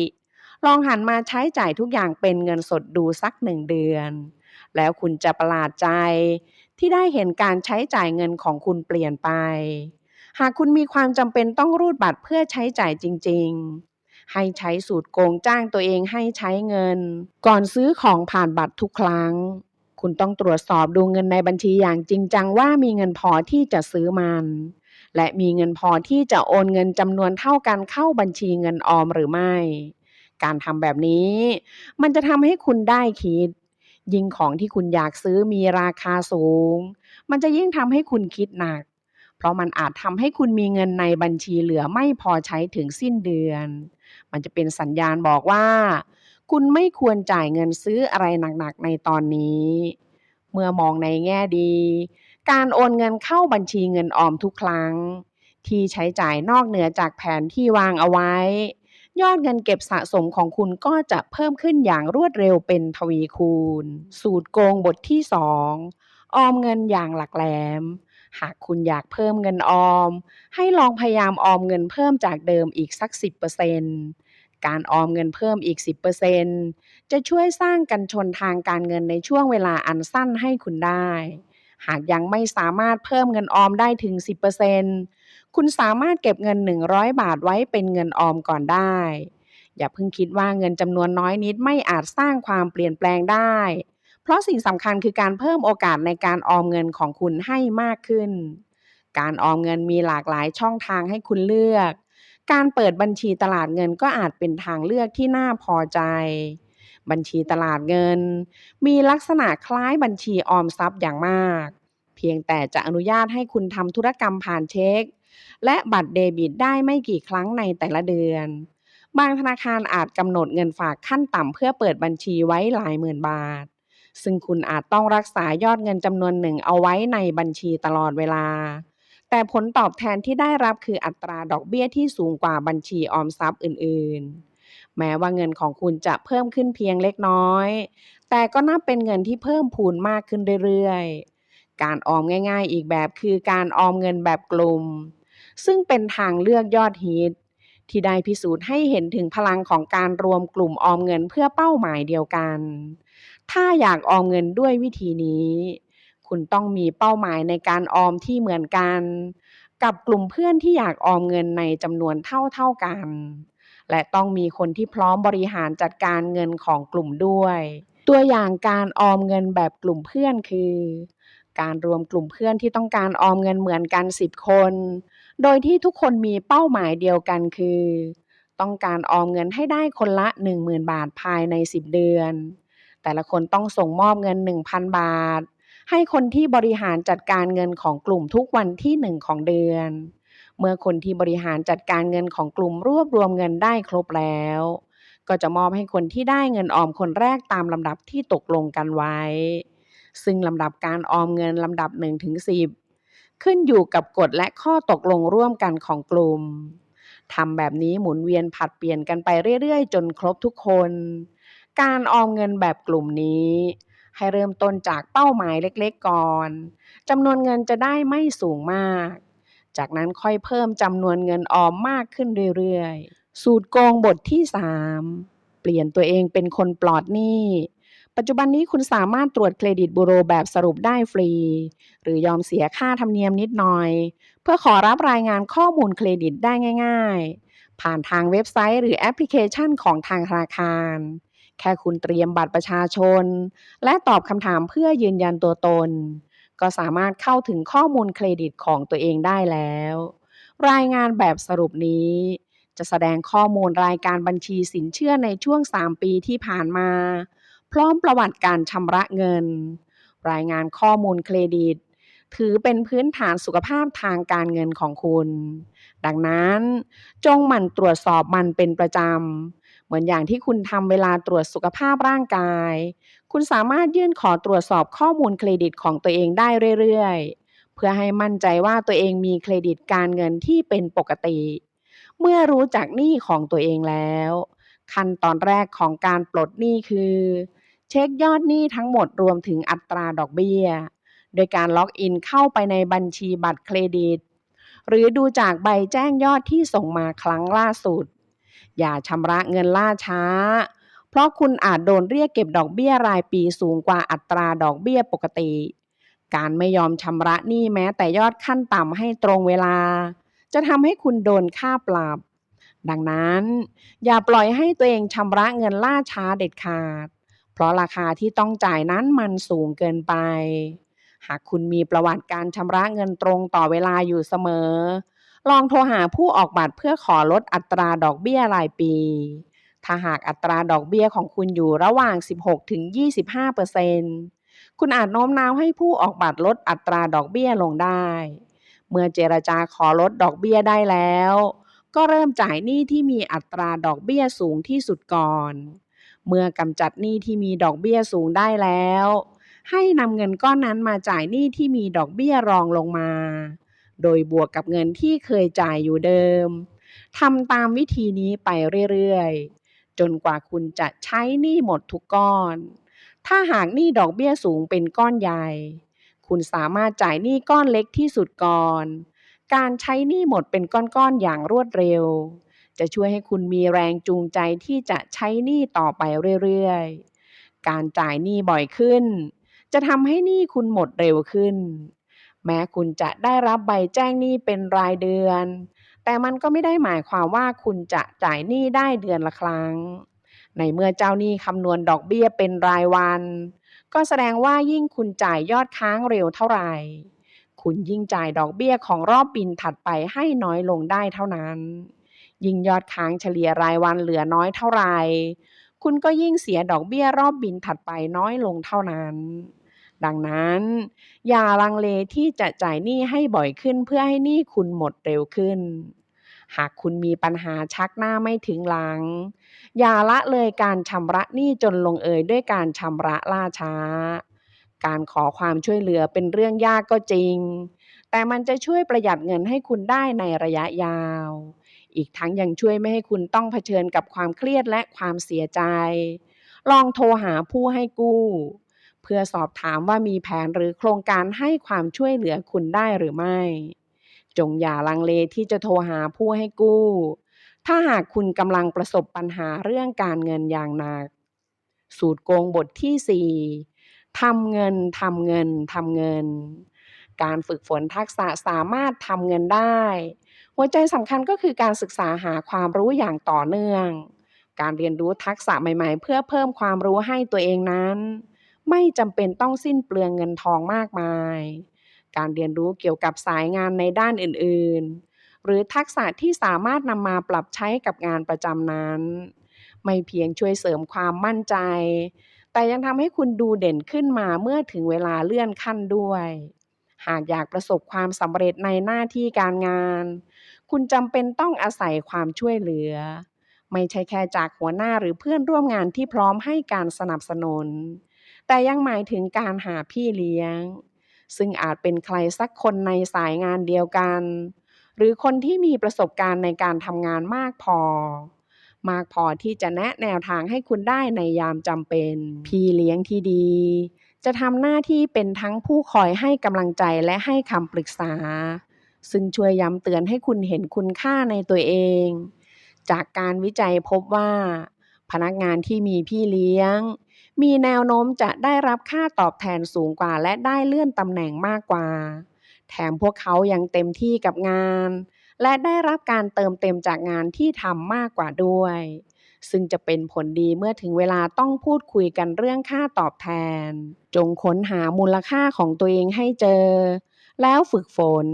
ลองหันมาใช้จ่ายทุกอย่างเป็นเงินสดดูสัก1เดือนแล้วคุณจะประหลาดใจที่ได้เห็นการใช้จ่ายเงินของคุณเปลี่ยนไปหากคุณมีความจำเป็นต้องรูดบัตรเพื่อใช้จ่ายจริงๆให้ใช้สูตรโกงจ้างตัวเองให้ใช้เงินก่อนซื้อของผ่านบัตรทุกครั้งคุณต้องตรวจสอบดูเงินในบัญชีอย่างจริงจังว่ามีเงินพอที่จะซื้อมันและมีเงินพอที่จะโอนเงินจำนวนเท่ากันเข้าบัญชีเงินออมหรือไม่การทำแบบนี้มันจะทำให้คุณได้คิดยิ่งของที่คุณอยากซื้อมีราคาสูงมันจะยิ่งทำให้คุณคิดหนักเพราะมันอาจทำให้คุณมีเงินในบัญชีเหลือไม่พอใช้ถึงสิ้นเดือนมันจะเป็นสัญญาณบอกว่าคุณไม่ควรจ่ายเงินซื้ออะไรหนักๆในตอนนี้เมื่อมองในแง่ดีการโอนเงินเข้าบัญชีเงินออมทุกครั้งที่ใช้จ่ายนอกเหนือจากแผนที่วางเอาไว้ยอดเงินเก็บสะสมของคุณก็จะเพิ่มขึ้นอย่างรวดเร็วเป็นทวีคูณสูตรโกงบทที่2ออมเงินอย่างหลักแหลมหากคุณอยากเพิ่มเงินออมให้ลองพยายามออมเงินเพิ่มจากเดิมอีกสัก10%ก การออมเงินเพิ่มอีก 10% จะช่วยสร้างกันชนทางการเงินในช่วงเวลาอันสั้นให้คุณได้ หากยังไม่สามารถเพิ่มเงินออมได้ถึง 10%คุณสามารถเก็บเงิน100บาทไว้เป็นเงินออมก่อนได้ อย่าเพิ่งคิดว่าเงินจำนวนน้อยนิดไม่อาจสร้างความเปลี่ยนแปลงได้ เพราะสิ่งสำคัญคือการเพิ่มโอกาสในการออมเงินของคุณให้มากขึ้น การออมเงินมีหลากหลายช่องทางให้คุณเลือก การเปิดบัญชีตลาดเงินก็อาจเป็นทางเลือกที่น่าพอใจ บัญชีตลาดเงินมีลักษณะคล้ายบัญชีออมทรัพย์อย่างมาก เพียงแต่จะอนุญาตให้คุณทำธุรกรรมผ่านเช็คและบัตรเดบิตได้ไม่กี่ครั้งในแต่ละเดือน บางธนาคารอาจกำหนดเงินฝากขั้นต่ำเพื่อเปิดบัญชีไว้หลายหมื่นบาท ซึ่งคุณอาจต้องรักษายอดเงินจำนวนหนึ่งเอาไว้ในบัญชีตลอดเวลา แต่ผลตอบแทนที่ได้รับคืออัตราดอกเบี้ยที่สูงกว่าบัญชีออมทรัพย์อื่นๆ แม้ว่าเงินของคุณจะเพิ่มขึ้นเพียงเล็กน้อย แต่ก็นับเป็นเงินที่เพิ่มพูนมากขึ้นเรื่อยๆ การออมง่ายๆอีกแบบคือการออมเงินแบบกลุ่ม ซึ่งเป็นทางเลือกยอดฮิตที่ได้พิสูจน์ให้เห็นถึงพลังของการรวมกลุ่มออมเงินเพื่อเป้าหมายเดียวกัน ถ้าอยากออมเงินด้วยวิธีนี้ คุณต้องมีเป้าหมายในการออมที่เหมือนกัน กับกลุ่มเพื่อนที่อยากออมเงินในจำนวนเท่าๆกัน และต้องมีคนที่พร้อมบริหารจัดการเงินของกลุ่มด้วย ตัวอย่างการออมเงินแบบกลุ่มเพื่อนคือ การรวมกลุ่มเพื่อนที่ต้องการออมเงินเหมือนกัน10คนโดยที่ทุกคนมีเป้าหมายเดียวกันคือ ต้องการออมเงินให้ได้คนละ 10,000 บาทภายใน10เดือน แต่ละคนต้องส่งมอบเงิน 1,000 บาทให้คนที่บริหารจัดการเงินของกลุ่มทุกวันที่1ของเดือน เมื่อคนที่บริหารจัดการเงินของกลุ่มรวบรวมเงินได้ครบแล้ว ก็จะมอบให้คนที่ได้เงินออมคนแรกตามลำดับที่ตกลงกันไว้ ซึ่งลำดับการออมเงินลำดับ1ถึง10ขึ้นอยู่กับกฎและข้อตกลงร่วมกันของกลุ่ม ทำแบบนี้หมุนเวียนผลัดเปลี่ยนกันไปเรื่อยๆจนครบทุกคน การออมเงินแบบกลุ่มนี้ให้เริ่มต้นจากเป้าหมายเล็กๆก่อนจำนวนเงินจะได้ไม่สูงมาก จากนั้นค่อยเพิ่มจำนวนเงินออมมากขึ้นเรื่อยๆ สูตรโกงบทที่3เปลี่ยนตัวเองเป็นคนปลอดหนี้ ปัจจุบันนี้คุณสามารถตรวจเครดิตบูโรแบบสรุปได้ฟรี หรือยอมเสียค่าธรรมเนียมนิดหน่อย เพื่อขอรับรายงานข้อมูลเครดิตได้ง่ายๆ ผ่านทางเว็บไซต์หรือแอปพลิเคชันของทางธนาคาร แค่คุณเตรียมบัตรประชาชน และตอบคำถามเพื่อยืนยันตัวตน ก็สามารถเข้าถึงข้อมูลเครดิตของตัวเองได้แล้ว รายงานแบบสรุปนี้จะแสดงข้อมูลรายการบัญชีสินเชื่อในช่วง3ปีที่ผ่านมา พร้อมประวัติการชำระเงิน รายงานข้อมูลเครดิต ถือเป็นพื้นฐานสุขภาพทางการเงินของคุณ ดังนั้นจงหมั่นตรวจสอบมันเป็นประจำ เหมือนอย่างที่คุณทำเวลาตรวจสุขภาพร่างกาย คุณสามารถยื่นขอตรวจสอบข้อมูลเครดิตของตัวเองได้เรื่อยๆ เพื่อให้มั่นใจว่าตัวเองมีเครดิตการเงินที่เป็นปกติ เมื่อรู้จักหนี้ของตัวเองแล้ว ขั้นตอนแรกของการปลดหนี้คือ เช็คยอดหนี้ทั้งหมดรวมถึงอัตราดอกเบี้ย โดยการล็อกอินเข้าไปในบัญชีบัตรเครดิต หรือดูจากใบแจ้งยอดที่ส่งมาครั้งล่าสุด อย่าชำระเงินล่าช้า เพราะคุณอาจโดนเรียกเก็บดอกเบี้ยรายปีสูงกว่าอัตราดอกเบี้ยปกติ การไม่ยอมชำระหนี้แม้แต่ยอดขั้นต่ำให้ตรงเวลา จะทำให้คุณโดนค่าปรับ ดังนั้นอย่าปล่อยให้ตัวเองชำระเงินล่าช้าเด็ดขาด เพราะราคาที่ต้องจ่ายนั้นมันสูงเกินไป หากคุณมีประวัติการชำระเงินตรงต่อเวลาอยู่เสมอ ลองโทรหาผู้ออกบัตรเพื่อขอลดอัตราดอกเบี้ยรายปี ถ้าหากอัตราดอกเบี้ยของคุณอยู่ระหว่าง 16-25% คุณอาจโน้มน้าวให้ผู้ออกบัตรลดอัตราดอกเบี้ยลงได้ เมื่อเจรจาขอลดดอกเบี้ยได้แล้ว ก็เริ่มจ่ายหนี้ที่มีอัตราดอกเบี้ยสูงที่สุดก่อน เมื่อกำจัดหนี้ที่มีดอกเบี้ยสูงได้แล้ว ให้นำเงินก้อนนั้นมาจ่ายหนี้ที่มีดอกเบี้ยรองลงมา โดยบวกกับเงินที่เคยจ่ายอยู่เดิม ทำตามวิธีนี้ไปเรื่อยๆ จนกว่าคุณจะใช้หนี้หมดทุกก้อน ถ้าหากหนี้ดอกเบี้ยสูงเป็นก้อนใหญ่ คุณสามารถจ่ายหนี้ก้อนเล็กที่สุดก่อน การใช้หนี้หมดเป็นก้อนๆอย่างรวดเร็ว จะช่วยให้คุณมีแรงจูงใจที่จะใช้หนี้ต่อไปเรื่อยๆการจ่ายหนี้บ่อยขึ้นจะทำให้หนี้คุณหมดเร็วขึ้นแม้คุณจะได้รับใบแจ้งหนี้เป็นรายเดือนแต่มันก็ไม่ได้หมายความว่าคุณจะจ่ายหนี้ได้เดือนละครั้งในเมื่อเจ้าหนี้คำนวณดอกเบี้ยเป็นรายวันก็แสดงว่ายิ่งคุณจ่ายยอดค้างเร็วเท่าไหร่คุณยิ่งจ่ายดอกเบี้ยของรอบบิลถัดไปให้น้อยลงได้เท่านั้นยิ่งยอดค้างเฉลี่ยรายวันเหลือน้อยเท่าไหร่คุณก็ยิ่งเสียดอกเบี้ยรอบบิลถัดไปน้อยลงเท่านั้นดังนั้นอย่าลังเลที่จะจ่ายหนี้ให้บ่อยขึ้นเพื่อให้หนี้คุณหมดเร็วขึ้นหากคุณมีปัญหาชักหน้าไม่ถึงหลังอย่าละเลยการชำระหนี้จนลงเอยด้วยการชำระล่าช้าการขอความช่วยเหลือเป็นเรื่องยากก็จริงแต่มันจะช่วยประหยัดเงินให้คุณได้ในระยะยาวอีกทั้งยังช่วยไม่ให้คุณต้องเผชิญกับความเครียดและความเสียใจลองโทรหาผู้ให้กู้เพื่อสอบถามว่ามีแผนหรือโครงการให้ความช่วยเหลือคุณได้หรือไม่จงอย่าลังเลที่จะโทรหาผู้ให้กู้ถ้าหากคุณกำลังประสบปัญหาเรื่องการเงินอย่างหนักสูตรโกงบทที่4ทำเงินทำเงินทำเงินการฝึกฝนทักษะสามารถทำเงินได้หัวใจสำคัญก็คือการศึกษาหาความรู้อย่างต่อเนื่องการเรียนรู้ทักษะใหม่ๆเพื่อเพิ่มความรู้ให้ตัวเองนั้นไม่จำเป็นต้องสิ้นเปลืองเงินทองมากมายการเรียนรู้เกี่ยวกับสายงานในด้านอื่นๆหรือทักษะที่สามารถนำมาปรับใช้กับงานประจำนั้นไม่เพียงช่วยเสริมความมั่นใจแต่ยังทำให้คุณดูเด่นขึ้นมาเมื่อถึงเวลาเลื่อนขั้นด้วยหากอยากประสบความสำเร็จในหน้าที่การงานคุณจำเป็นต้องอาศัยความช่วยเหลือไม่ใช่แค่จากหัวหน้าหรือเพื่อนร่วมงานที่พร้อมให้การสนับสนุนแต่ยังหมายถึงการหาพี่เลี้ยงซึ่งอาจเป็นใครสักคนในสายงานเดียวกันหรือคนที่มีประสบการณ์ในการทำงานมากพอที่จะแนะแนวทางให้คุณได้ในยามจำเป็นพี่เลี้ยงที่ดีจะทำหน้าที่เป็นทั้งผู้คอยให้กำลังใจและให้คำปรึกษาซึ่งช่วยย้ำเตือนให้คุณเห็นคุณค่าในตัวเองจากการวิจัยพบว่าพนักงานที่มีพี่เลี้ยงมีแนวโน้มจะได้รับค่าตอบแทนสูงกว่าและได้เลื่อนตำแหน่งมากกว่าแถมพวกเขายังเต็มที่กับงานและได้รับการเติมเต็มจากงานที่ทำมากกว่าด้วยซึ่งจะเป็นผลดีเมื่อถึงเวลาต้องพูดคุยกันเรื่องค่าตอบแทนจงค้นหามูลค่าของตัวเองให้เจอแล้วฝึกฝน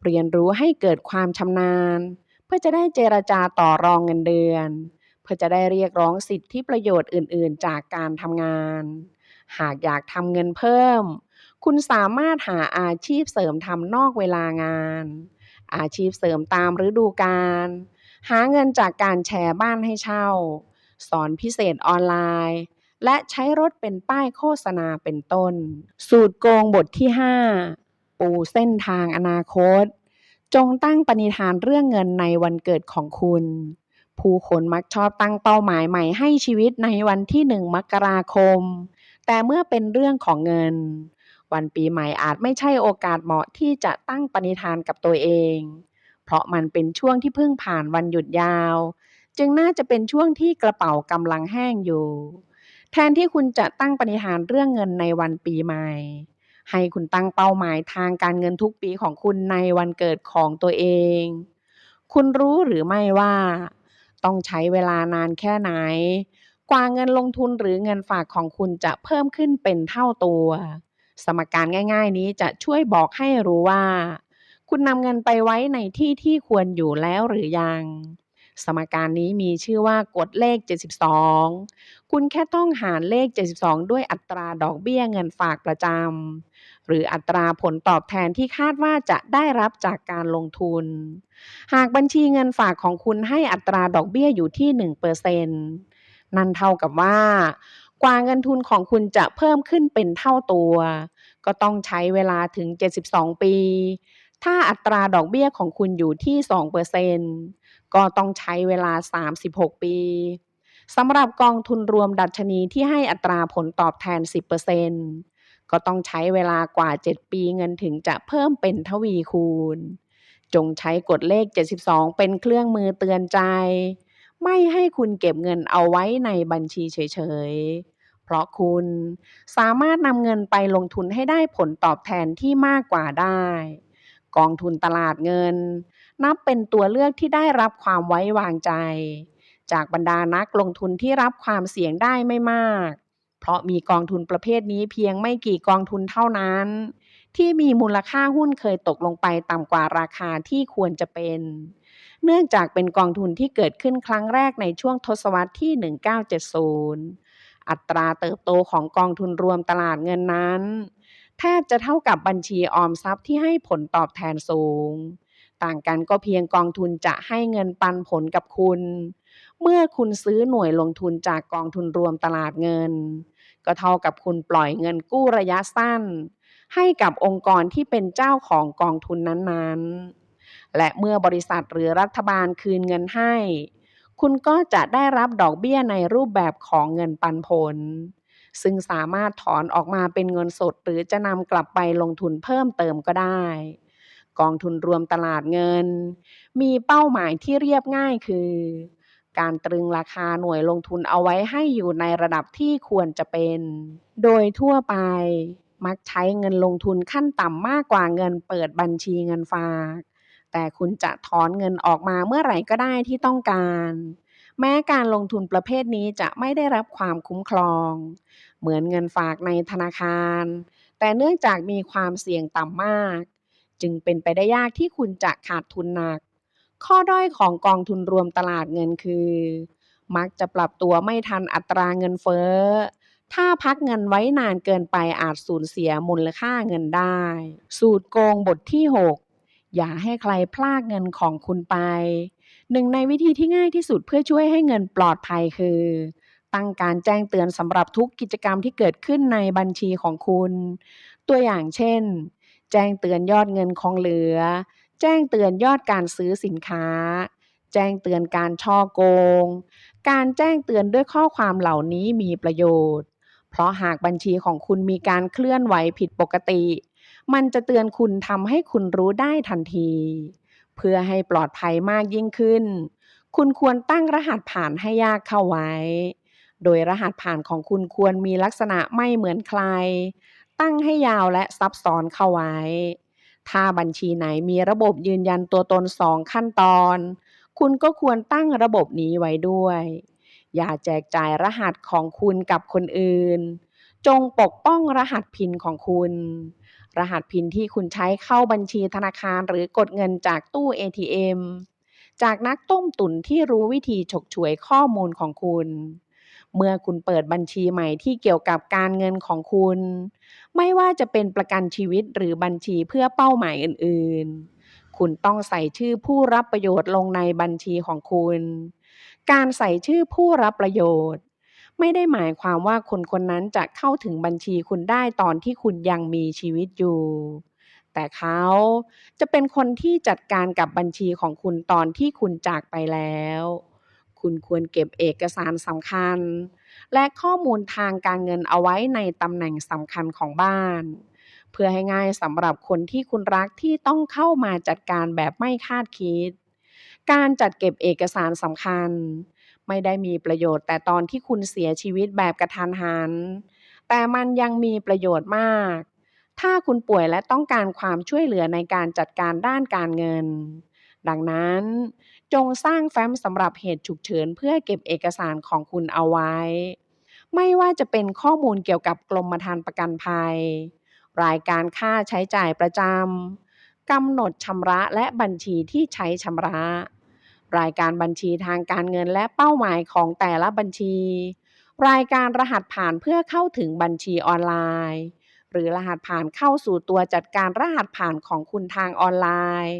เรียนรู้ให้เกิดความชำนาญเพื่อจะได้เจรจาต่อรองเงินเดือนเพื่อจะได้เรียกร้องสิทธิประโยชน์อื่นๆจากการทำงานหากอยากทำเงินเพิ่มคุณสามารถหาอาชีพเสริมทำนอกเวลางานอาชีพเสริมตามฤดูกาลหาเงินจากการแชร์บ้านให้เช่าสอนพิเศษออนไลน์และใช้รถเป็นป้ายโฆษณาเป็นต้นสูตรโกงบทที่5ปูเส้นทางอนาคตจงตั้งปณิธานเรื่องเงินในวันเกิดของคุณผู้คนมักชอบตั้งเป้าหมายใหม่ให้ชีวิตในวันที่1มกราคมแต่เมื่อเป็นเรื่องของเงินวันปีใหม่อาจไม่ใช่โอกาสเหมาะที่จะตั้งปณิธานกับตัวเองเพราะมันเป็นช่วงที่เพิ่งผ่านวันหยุดยาวจึงน่าจะเป็นช่วงที่กระเป๋ากำลังแห้งอยู่แทนที่คุณจะตั้งปณิธานเรื่องเงินในวันปีใหม่ให้คุณตั้งเป้าหมายทางการเงินทุกปีของคุณในวันเกิดของตัวเองคุณรู้หรือไม่ว่าต้องใช้เวลานานแค่ไหนกว่าเงินลงทุนหรือเงินฝากของคุณจะเพิ่มขึ้นเป็นเท่าตัวสมการง่ายๆนี้จะช่วยบอกให้รู้ว่าคุณนำเงินไปไว้ในที่ที่ควรอยู่แล้วหรือยังสมการนี้มีชื่อว่ากฎเลข72คุณแค่ต้องหารเลข72ด้วยอัตราดอกเบี้ยเงินฝากประจำหรืออัตราผลตอบแทนที่คาดว่าจะได้รับจากการลงทุนหากบัญชีเงินฝากของคุณให้อัตราดอกเบี้ยอยู่ที่ 1% นั่นเท่ากับว่ากว่าเงินทุนของคุณจะเพิ่มขึ้นเป็นเท่าตัวก็ต้องใช้เวลาถึง72ปีถ้าอัตราดอกเบี้ยของคุณอยู่ที่ 2%ก็ต้องใช้เวลา36ปีสำหรับกองทุนรวมดัชนีที่ให้อัตราผลตอบแทน 10%ก็ต้องใช้เวลากว่า7ปีเงินถึงจะเพิ่มเป็นทวีคูณ จงใช้กฎเลข72เป็นเครื่องมือเตือนใจไม่ให้คุณเก็บเงินเอาไว้ในบัญชีเฉยๆเพราะคุณสามารถนำเงินไปลงทุนให้ได้ผลตอบแทนที่มากกว่าได้กองทุนตลาดเงินนับเป็นตัวเลือกที่ได้รับความไว้วางใจจากบรรดานักลงทุนที่รับความเสี่ยงได้ไม่มากเพราะมีกองทุนประเภทนี้เพียงไม่กี่กองทุนเท่านั้นที่มีมูลค่าหุ้นเคยตกลงไปต่ำกว่าราคาที่ควรจะเป็นเนื่องจากเป็นกองทุนที่เกิดขึ้นครั้งแรกในช่วงทศวรรษที่1970อัตราเติบโตของกองทุนรวมตลาดเงินนั้นแทบจะเท่ากับบัญชีออมทรัพย์ที่ให้ผลตอบแทนสูงต่างกันก็เพียงกองทุนจะให้เงินปันผลกับคุณเมื่อคุณซื้อหน่วยลงทุนจากกองทุนรวมตลาดเงินก็เท่ากับคุณปล่อยเงินกู้ระยะสั้นให้กับองค์กรที่เป็นเจ้าของกองทุนนั้นๆและเมื่อบริษัทหรือรัฐบาลคืนเงินให้คุณก็จะได้รับดอกเบี้ยในรูปแบบของเงินปันผลซึ่งสามารถถอนออกมาเป็นเงินสดหรือจะนำกลับไปลงทุนเพิ่มเติมก็ได้กองทุนรวมตลาดเงินมีเป้าหมายที่เรียบง่ายคือการตรึงราคาหน่วยลงทุนเอาไว้ให้อยู่ในระดับที่ควรจะเป็นโดยทั่วไปมักใช้เงินลงทุนขั้นต่ำมากกว่าเงินเปิดบัญชีเงินฝากแต่คุณจะถอนเงินออกมาเมื่อไหร่ก็ได้ที่ต้องการแม้การลงทุนประเภทนี้จะไม่ได้รับความคุ้มครองเหมือนเงินฝากในธนาคารแต่เนื่องจากมีความเสี่ยงต่ำมากจึงเป็นไปได้ยากที่คุณจะขาดทุนหนักข้อด้อยของกองทุนรวมตลาดเงินคือมักจะปรับตัวไม่ทันอัตราเงินเฟ้อถ้าพักเงินไว้นานเกินไปอาจสูญเสียมูลค่าเงินได้สูตรโกงบทที่6อย่าให้ใครพลากเงินของคุณไปหนึ่งในวิธีที่ง่ายที่สุดเพื่อช่วยให้เงินปลอดภัยคือตั้งการแจ้งเตือนสำหรับทุกกิจกรรมที่เกิดขึ้นในบัญชีของคุณตัวอย่างเช่นแจ้งเตือนยอดเงินคงเหลือแจ้งเตือนยอดการซื้อสินค้าแจ้งเตือนการฉ้อโกงการแจ้งเตือนด้วยข้อความเหล่านี้มีประโยชน์เพราะหากบัญชีของคุณมีการเคลื่อนไหวผิดปกติมันจะเตือนคุณทำให้คุณรู้ได้ทันทีเพื่อให้ปลอดภัยมากยิ่งขึ้นคุณควรตั้งรหัสผ่านให้ยากเข้าไว้โดยรหัสผ่านของคุณควรมีลักษณะไม่เหมือนใครตั้งให้ยาวและซับซ้อนเข้าไว้ถ้าบัญชีไหนมีระบบยืนยันตัวตน2ขั้นตอนคุณก็ควรตั้งระบบนี้ไว้ด้วยอย่าแจกจ่ายรหัสของคุณกับคนอื่นจงปกป้องรหัสพินของคุณรหัสพินที่คุณใช้เข้าบัญชีธนาคารหรือกดเงินจากตู้ ATM จากนักต้มตุ๋นที่รู้วิธีฉกฉวยข้อมูลของคุณเมื่อคุณเปิดบัญชีใหม่ที่เกี่ยวกับการเงินของคุณไม่ว่าจะเป็นประกันชีวิตหรือบัญชีเพื่อเป้าหมายอื่นๆคุณต้องใส่ชื่อผู้รับประโยชน์ลงในบัญชีของคุณการใส่ชื่อผู้รับประโยชน์ไม่ได้หมายความว่าคนคนนั้นจะเข้าถึงบัญชีคุณได้ตอนที่คุณยังมีชีวิตอยู่แต่เขาจะเป็นคนที่จัดการกับบัญชีของคุณตอนที่คุณจากไปแล้วคุณควรเก็บเอกสารสำคัญและข้อมูลทางการเงินเอาไว้ในตำแหน่งสำคัญของบ้านเพื่อให้ง่ายสำหรับคนที่คุณรักที่ต้องเข้ามาจัดการแบบไม่คาดคิดการจัดเก็บเอกสารสำคัญไม่ได้มีประโยชน์แต่ตอนที่คุณเสียชีวิตแบบกระทันหันแต่มันยังมีประโยชน์มากถ้าคุณป่วยและต้องการความช่วยเหลือในการจัดการด้านการเงินดังนั้นจงสร้างแฟ้มสำหรับเหตุฉุกเฉินเพื่อเก็บเอกสารของคุณเอาไว้ไม่ว่าจะเป็นข้อมูลเกี่ยวกับกรมธรรม์ประกันภัยรายการค่าใช้จ่ายประจำกำหนดชำระและบัญชีที่ใช้ชำระรายการบัญชีทางการเงินและเป้าหมายของแต่ละบัญชีรายการรหัสผ่านเพื่อเข้าถึงบัญชีออนไลน์หรือรหัสผ่านเข้าสู่ตัวจัดการรหัสผ่านของคุณทางออนไลน์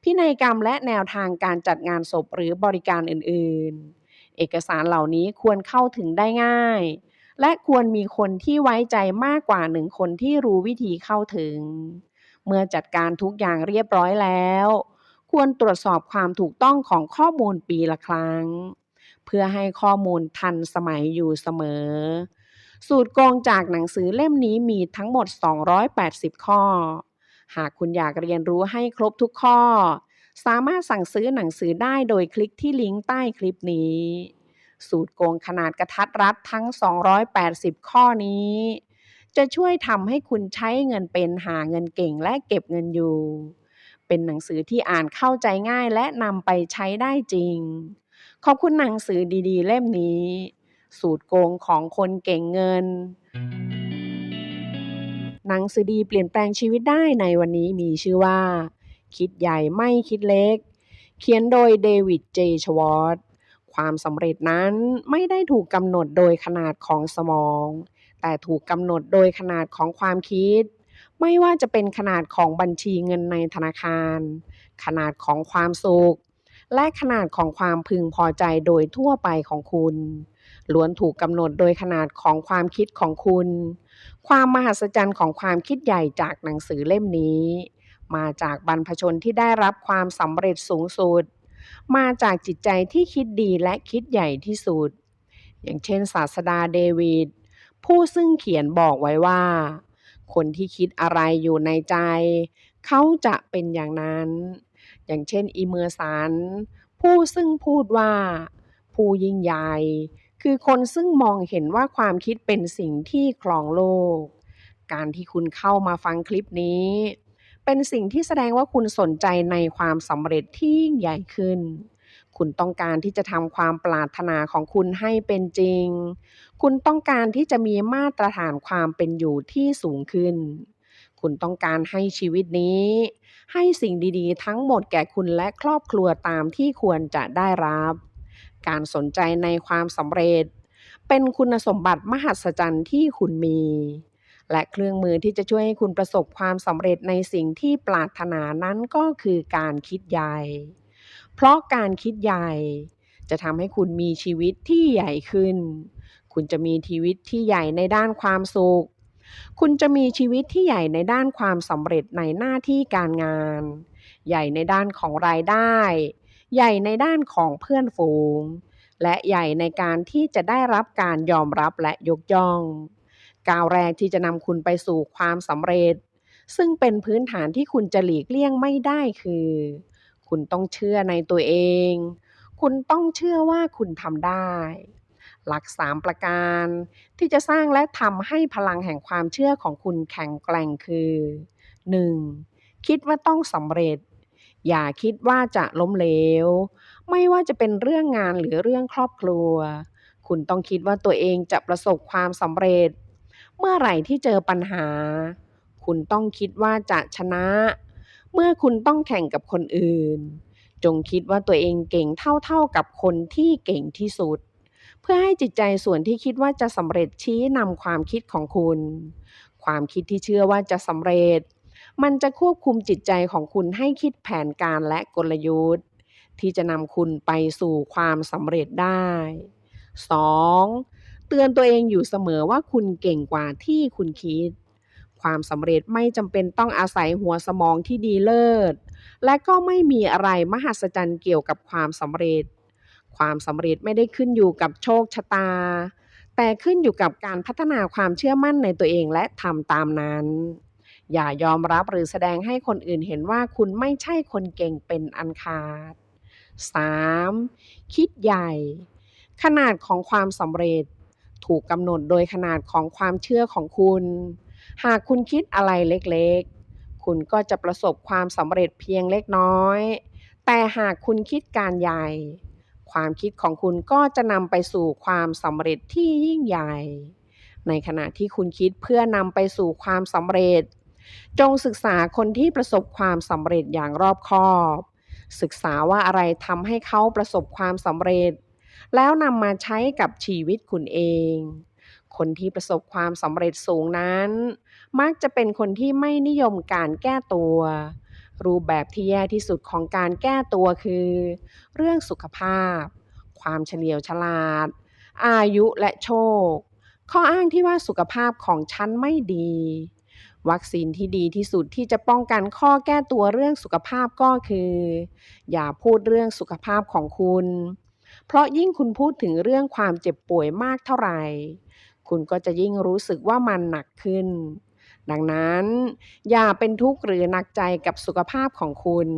พินัยกรรมและแนวทางการจัดงานศพหรือบริการอื่นๆเอกสารเหล่านี้ควรเข้าถึงได้ง่ายและควรมีคนที่ไว้ใจมากกว่า1คนที่รู้วิธีเข้าถึงเมื่อจัดการทุกอย่างเรียบร้อยแล้วควรตรวจสอบความถูกต้องของข้อมูลปีละครั้งเพื่อให้ข้อมูลทันสมัยอยู่เสมอสูตรโกงจากหนังสือเล่มนี้มีทั้งหมด280ข้อหากคุณอยากเรียนรู้ให้ครบทุกข้อ สามารถสั่งซื้อหนังสือได้โดยคลิกที่ลิงก์ใต้คลิปนี้สูตรโกงขนาดกระทัดรัดทั้ง280ข้อนี้จะช่วยทำให้คุณใช้เงินเป็นหาเงินเก่งและเก็บเงินอยู่เป็นหนังสือที่อ่านเข้าใจง่ายและนำไปใช้ได้จริงขอบคุณหนังสือดีๆเล่มนี้สูตรโกงของคนเก่งเงินหนังสือดีเปลี่ยนแปลงชีวิตได้ในวันนี้มีชื่อว่าคิดใหญ่ไม่คิดเล็กเขียนโดยเดวิดเจชวอตความสำเร็จนั้นไม่ได้ถูกกำหนดโดยขนาดของสมองแต่ถูกกำหนดโดยขนาดของความคิดไม่ว่าจะเป็นขนาดของบัญชีเงินในธนาคารขนาดของความสุขและขนาดของความพึงพอใจโดยทั่วไปของคุณล้วนถูกกำหนดโดยขนาดของความคิดของคุณความมหัศจรรย์ของความคิดใหญ่จากหนังสือเล่มนี้มาจากบรรพชนที่ได้รับความสำเร็จสูงสุดมาจากจิตใจที่คิดดีและคิดใหญ่ที่สุดอย่างเช่นศาสดาเดวิดผู้ซึ่งเขียนบอกไว้ว่าคนที่คิดอะไรอยู่ในใจเขาจะเป็นอย่างนั้นอย่างเช่นอีเมอร์สันผู้ซึ่งพูดว่าผู้ยิ่งใหญ่คือคนซึ่งมองเห็นว่าความคิดเป็นสิ่งที่ครองโลกการที่คุณเข้ามาฟังคลิปนี้เป็นสิ่งที่แสดงว่าคุณสนใจในความสำเร็จที่ยิ่งใหญ่ขึ้นคุณต้องการที่จะทำความปรารถนาของคุณให้เป็นจริงคุณต้องการที่จะมีมาตรฐานความเป็นอยู่ที่สูงขึ้นคุณต้องการให้ชีวิตนี้ให้สิ่งดีๆทั้งหมดแก่คุณและครอบครัวตามที่ควรจะได้รับการสนใจในความสำเร็จเป็นคุณสมบัติมหัศจรรย์ที่คุณมีและเครื่องมือที่จะช่วยให้คุณประสบความสำเร็จในสิ่งที่ปรารถนานั้นก็คือการคิดใหญ่เพราะการคิดใหญ่จะทำให้คุณมีชีวิตที่ใหญ่ขึ้นคุณจะมีชีวิตที่ใหญ่ในด้านความสุขคุณจะมีชีวิตที่ใหญ่ในด้านความสำเร็จในหน้าที่การงานใหญ่ในด้านของรายได้ใหญ่ในด้านของเพื่อนฝูงและใหญ่ในการที่จะได้รับการยอมรับและยกย่องก้าวแรกที่จะนำคุณไปสู่ความสำเร็จซึ่งเป็นพื้นฐานที่คุณจะหลีกเลี่ยงไม่ได้คือคุณต้องเชื่อในตัวเองคุณต้องเชื่อว่าคุณทำได้หลัก3ประการที่จะสร้างและทำให้พลังแห่งความเชื่อของคุณแข็งแกร่งคือ 1. คิดว่าต้องสำเร็จอย่าคิดว่าจะล้มเหลวไม่ว่าจะเป็นเรื่องงานหรือเรื่องครอบครัวคุณต้องคิดว่าตัวเองจะประสบความสำเร็จเมื่อไหร่ที่เจอปัญหาคุณต้องคิดว่าจะชนะเมื่อคุณต้องแข่งกับคนอื่นจงคิดว่าตัวเองเก่งเท่าๆกับคนที่เก่งที่สุดเพื่อให้จิตใจส่วนที่คิดว่าจะสำเร็จชี้นำความคิดของคุณความคิดที่เชื่อว่าจะสำเร็จมันจะควบคุมจิตใจของคุณให้คิดแผนการและกลยุทธ์ที่จะนำคุณไปสู่ความสำเร็จได้ 2. เตือนตัวเองอยู่เสมอว่าคุณเก่งกว่าที่คุณคิดความสำเร็จไม่จำเป็นต้องอาศัยหัวสมองที่ดีเลิศและก็ไม่มีอะไรมหัศจรรย์เกี่ยวกับความสำเร็จความสำเร็จไม่ได้ขึ้นอยู่กับโชคชะตาแต่ขึ้นอยู่กับการพัฒนาความเชื่อมั่นในตัวเองและทำตามนั้นอย่ายอมรับหรือแสดงให้คนอื่นเห็นว่าคุณไม่ใช่คนเก่งเป็นอันขาด 3. คิดใหญ่ขนาดของความสำเร็จถูกกำหนดโดยขนาดของความเชื่อของคุณหากคุณคิดอะไรเล็กๆคุณก็จะประสบความสำเร็จเพียงเล็กน้อยแต่หากคุณคิดการใหญ่ความคิดของคุณก็จะนำไปสู่ความสำเร็จที่ยิ่งใหญ่ในขณะที่คุณคิดเพื่อนำไปสู่ความสำเร็จจงศึกษาคนที่ประสบความสำเร็จอย่างรอบคอบศึกษาว่าอะไรทำให้เขาประสบความสำเร็จแล้วนำมาใช้กับชีวิตคุณเองคนที่ประสบความสำเร็จสูงนั้นมักจะเป็นคนที่ไม่นิยมการแก้ตัวรูปแบบที่แย่ที่สุดของการแก้ตัวคือเรื่องสุขภาพความเฉลียวฉลาดอายุและโชคข้ออ้างที่ว่าสุขภาพของฉันไม่ดีวัคซีนที่ดีที่สุดที่จะป้องกันข้อแก้ตัวเรื่องสุขภาพก็คืออย่าพูดเรื่องสุขภาพของคุณเพราะยิ่งคุณพูดถึงเรื่องความเจ็บป่วยมากเท่าไหร่คุณก็จะยิ่งรู้สึกว่ามันหนักขึ้น ดังนั้นอย่าเป็นทุกข์หรือหนักใจกับสุขภาพของคุณ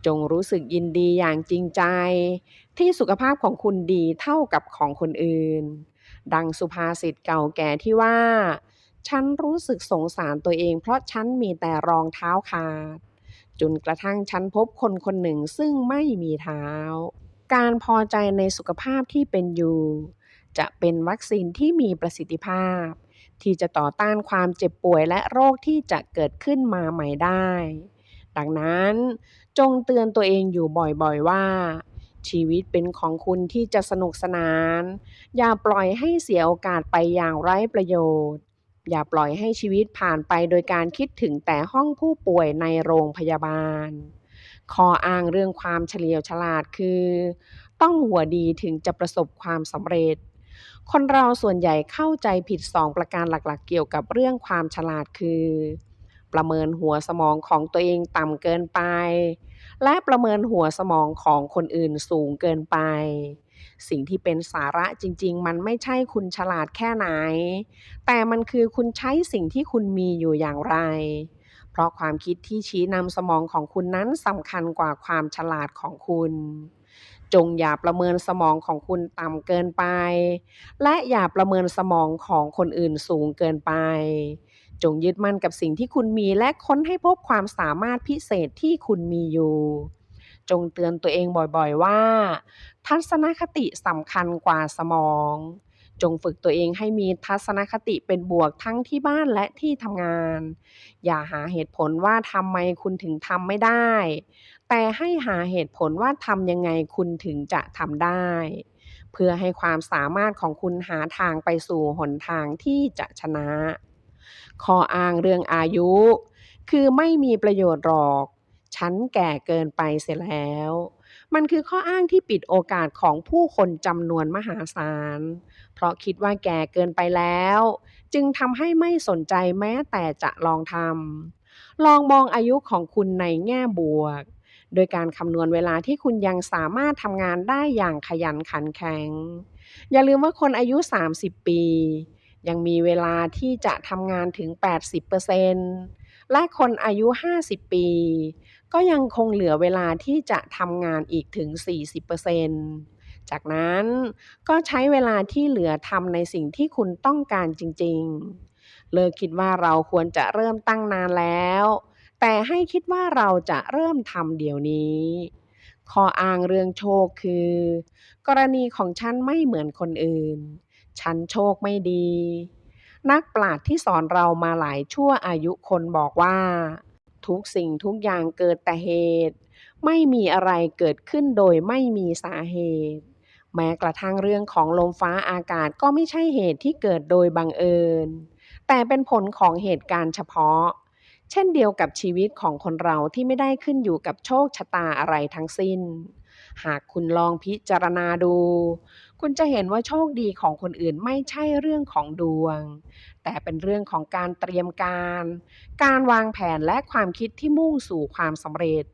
จงรู้สึกยินดีอย่างจริงใจที่สุขภาพของคุณดีเท่ากับของคนอื่นดังสุภาษิตเก่าแก่ที่ว่าฉันรู้สึกสงสารตัวเองเพราะฉันมีแต่รองเท้าขาดจนกระทั่งฉันพบคนคนหนึ่งซึ่งไม่มีเท้าการพอใจในสุขภาพที่เป็นอยู่จะเป็นวัคซีนที่มีประสิทธิภาพที่จะต่อต้านความเจ็บป่วยและโรคที่จะเกิดขึ้นมาใหม่ได้ดังนั้นจงเตือนตัวเองอยู่บ่อยๆว่าชีวิตเป็นของคุณที่จะสนุกสนานอย่าปล่อยให้เสียโอกาสไปอย่างไร้ประโยชน์อย่าปล่อยให้ชีวิตผ่านไปโดยการคิดถึงแต่ห้องผู้ป่วยในโรงพยาบาลข้ออ้างเรื่องความเฉลียวฉลาดคือต้องหัวดีถึงจะประสบความสำเร็จคนเราส่วนใหญ่เข้าใจผิด2ประการหลักๆเกี่ยวกับเรื่องความฉลาดคือประเมินหัวสมองของตัวเองต่ำเกินไปและประเมินหัวสมองของคนอื่นสูงเกินไปสิ่งที่เป็นสาระจริงๆมันไม่ใช่คุณฉลาดแค่ไหนแต่มันคือคุณใช้สิ่งที่คุณมีอยู่อย่างไรเพราะความคิดที่ชี้นำสมองของคุณนั้นสำคัญกว่าความฉลาดของคุณจงอย่าประเมินสมองของคุณต่ำเกินไปและอย่าประเมินสมองของคนอื่นสูงเกินไปจงยึดมั่นกับสิ่งที่คุณมีและค้นให้พบความสามารถพิเศษที่คุณมีอยู่จงเตือนตัวเองบ่อยๆว่าทัศนคติสำคัญกว่าสมองจงฝึกตัวเองให้มีทัศนคติเป็นบวกทั้งที่บ้านและที่ทำงานอย่าหาเหตุผลว่าทำไมคุณถึงทำไม่ได้แต่ให้หาเหตุผลว่าทำยังไงคุณถึงจะทำได้เพื่อให้ความสามารถของคุณหาทางไปสู่หนทางที่จะชนะข้ออ้างเรื่องอายุคือไม่มีประโยชน์หรอกฉันแก่เกินไปเสียแล้วมันคือข้ออ้างที่ปิดโอกาสของผู้คนจำนวนมหาศาลเพราะคิดว่าแก่เกินไปแล้วจึงทำให้ไม่สนใจแม้แต่จะลองทำลองมองอายุของคุณในแง่บวกโดยการคำนวณเวลาที่คุณยังสามารถทำงานได้อย่างขยันขันแข็งอย่าลืมว่าคนอายุ30ปียังมีเวลาที่จะทำงานถึง 80%และคนอายุ50ปีก็ยังคงเหลือเวลาที่จะทำงานอีกถึง 40%จากนั้นก็ใช้เวลาที่เหลือทำในสิ่งที่คุณต้องการจริงๆเลิกคิดว่าเราควรจะเริ่มตั้งนานแล้วแต่ให้คิดว่าเราจะเริ่มทำเดี๋ยวนี้ข้ออ้างเรื่องโชคคือกรณีของฉันไม่เหมือนคนอื่นฉันโชคไม่ดีนักปราชญ์ที่สอนเรามาหลายชั่วอายุคนบอกว่าทุกสิ่งทุกอย่างเกิดแต่เหตุไม่มีอะไรเกิดขึ้นโดยไม่มีสาเหตุแม้กระทั่งเรื่องของลมฟ้าอากาศก็ไม่ใช่เหตุที่เกิดโดยบังเอิญแต่เป็นผลของเหตุการณ์เฉพาะเช่นเดียวกับชีวิตของคนเราที่ไม่ได้ขึ้นอยู่กับโชคชะตาอะไรทั้งสิ้นหากคุณลองพิจารณาดูคุณจะเห็นว่าโชคดีของคนอื่นไม่ใช่เรื่องของดวงแต่เป็นเรื่องของการเตรียมการวางแผนและความคิดที่มุ่งสู่ความสำเร็จ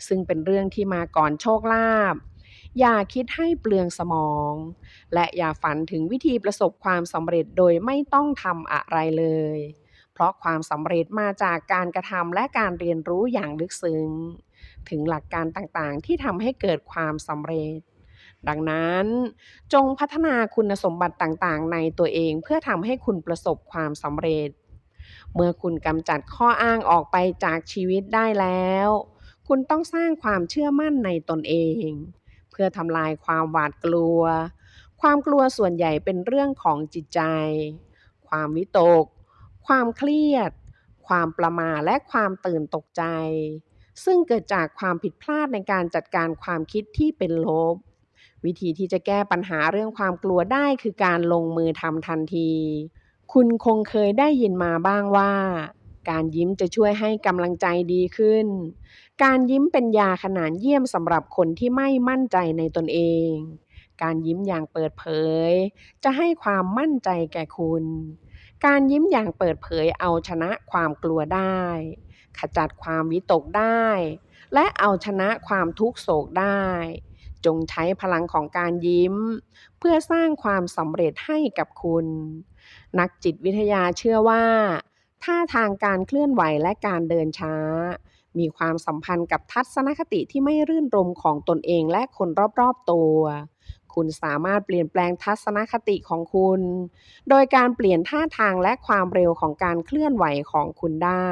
ซึ่งเป็นเรื่องที่มาก่อนโชคลาภอย่าคิดให้เปลืองสมองและอย่าฝันถึงวิธีประสบความสำเร็จโดยไม่ต้องทำอะไรเลยเพราะความสำเร็จมาจากการกระทำและการเรียนรู้อย่างลึกซึ้งถึงหลักการต่างๆที่ทำให้เกิดความสำเร็จดังนั้นจงพัฒนาคุณสมบัติต่างๆในตัวเองเพื่อทำให้คุณประสบความสำเร็จเมื่อคุณกำจัดข้ออ้างออกไปจากชีวิตได้แล้วคุณต้องสร้างความเชื่อมั่นในตนเองเพื่อทำลายความหวาดกลัวความกลัวส่วนใหญ่เป็นเรื่องของจิตใจความวิตกความเครียดความประหม่าและความตื่นตกใจซึ่งเกิดจากความผิดพลาดในการจัดการความคิดที่เป็นลบวิธีที่จะแก้ปัญหาเรื่องความกลัวได้คือการลงมือทำทันทีคุณคงเคยได้ยินมาบ้างว่าการยิ้มจะช่วยให้กำลังใจดีขึ้นการยิ้มเป็นยาขนานเยี่ยมสำหรับคนที่ไม่มั่นใจในตนเองการยิ้มอย่างเปิดเผยจะให้ความมั่นใจแก่คุณการยิ้มอย่างเปิดเผยเอาชนะความกลัวได้ขจัดความวิตกได้และเอาชนะความทุกข์โศกได้จงใช้พลังของการยิ้มเพื่อสร้างความสำเร็จให้กับคุณนักจิตวิทยาเชื่อว่า ท่าทางการเคลื่อนไหวและการเดินช้ามีความสัมพันธ์กับทัศนคติที่ไม่รื่นรมย์ของตนเองและคนรอบๆตัวคุณสามารถเปลี่ยนแปลงทัศนคติของคุณโดยการเปลี่ยนท่าทางและความเร็วของการเคลื่อนไหวของคุณได้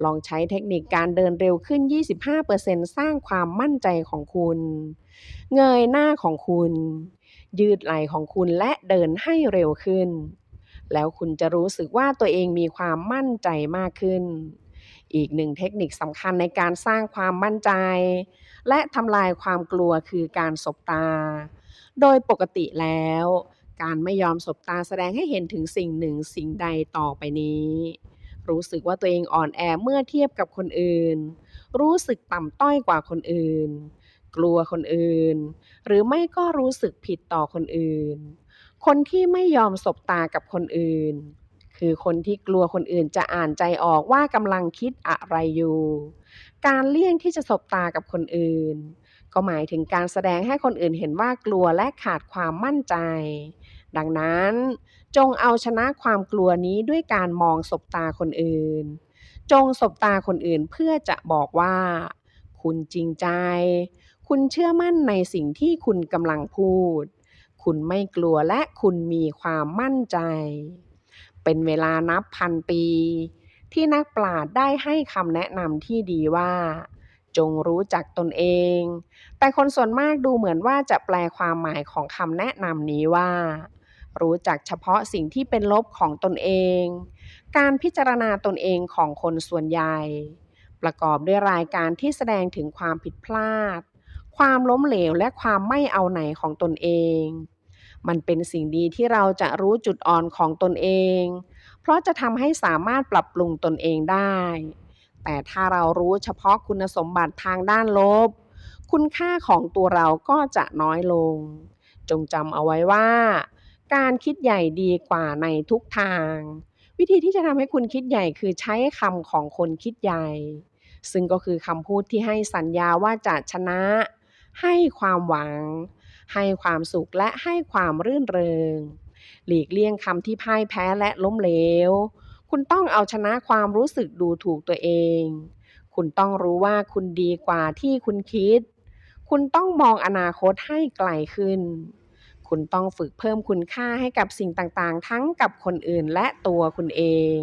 ลองใช้เทคนิคการเดินเร็วขึ้น 25% สร้างความมั่นใจของคุณเงยหน้าของคุณยืดไหล่ของคุณและเดินให้เร็วขึ้นแล้วคุณจะรู้สึกว่าตัวเองมีความมั่นใจมากขึ้นอีกหนึ่งเทคนิคสำคัญในการสร้างความมั่นใจและทำลายความกลัวคือการสบตาโดยปกติแล้วการไม่ยอมสบตาแสดงให้เห็นถึงสิ่งหนึ่งสิ่งใดต่อไปนี้รู้สึกว่าตัวเองอ่อนแอเมื่อเทียบกับคนอื่นรู้สึกต่ำต้อยกว่าคนอื่นกลัวคนอื่นหรือไม่ก็รู้สึกผิดต่อคนอื่นคนที่ไม่ยอมสบตากับคนอื่นคือคนที่กลัวคนอื่นจะอ่านใจออกว่ากำลังคิดอะไรอยู่การเลี่ยงที่จะสบตากับคนอื่นก็หมายถึงการแสดงให้คนอื่นเห็นว่ากลัวและขาดความมั่นใจดังนั้นจงเอาชนะความกลัวนี้ด้วยการมองสบตาคนอื่นจงสบตาคนอื่นเพื่อจะบอกว่าคุณจริงใจคุณเชื่อมั่นในสิ่งที่คุณกำลังพูดคุณไม่กลัวและคุณมีความมั่นใจเป็นเวลานับพันปีที่นักปราชญ์ได้ให้คำแนะนำที่ดีว่าจงรู้จักตนเองแต่คนส่วนมากดูเหมือนว่าจะแปลความหมายของคำแนะนำนี้ว่ารู้จักเฉพาะสิ่งที่เป็นลบของตนเองการพิจารณาตนเองของคนส่วนใหญ่ประกอบด้วยรายการที่แสดงถึงความผิดพลาดความล้มเหลวและความไม่เอาไหนของตนเองมันเป็นสิ่งดีที่เราจะรู้จุดอ่อนของตนเองเพราะจะทำให้สามารถปรับปรุงตนเองได้แต่ถ้าเรารู้เฉพาะคุณสมบัติทางด้านลบคุณค่าของตัวเราก็จะน้อยลงจงจำเอาไว้ว่าการคิดใหญ่ดีกว่าในทุกทางวิธีที่จะทำให้คุณคิดใหญ่คือใช้คำของคนคิดใหญ่ซึ่งก็คือคำพูดที่ให้สัญญาว่าจะชนะให้ความหวังให้ความสุขและให้ความรื่นเริงหลีกเลี่ยงคำที่พ่ายแพ้และล้มเหลวคุณต้องเอาชนะความรู้สึกดูถูกตัวเองคุณต้องรู้ว่าคุณดีกว่าที่คุณคิดคุณต้องมองอนาคตให้ไกลขึ้นคุณต้องฝึกเพิ่มคุณค่าให้กับสิ่งต่างๆทั้งกับคนอื่นและตัวคุณเอง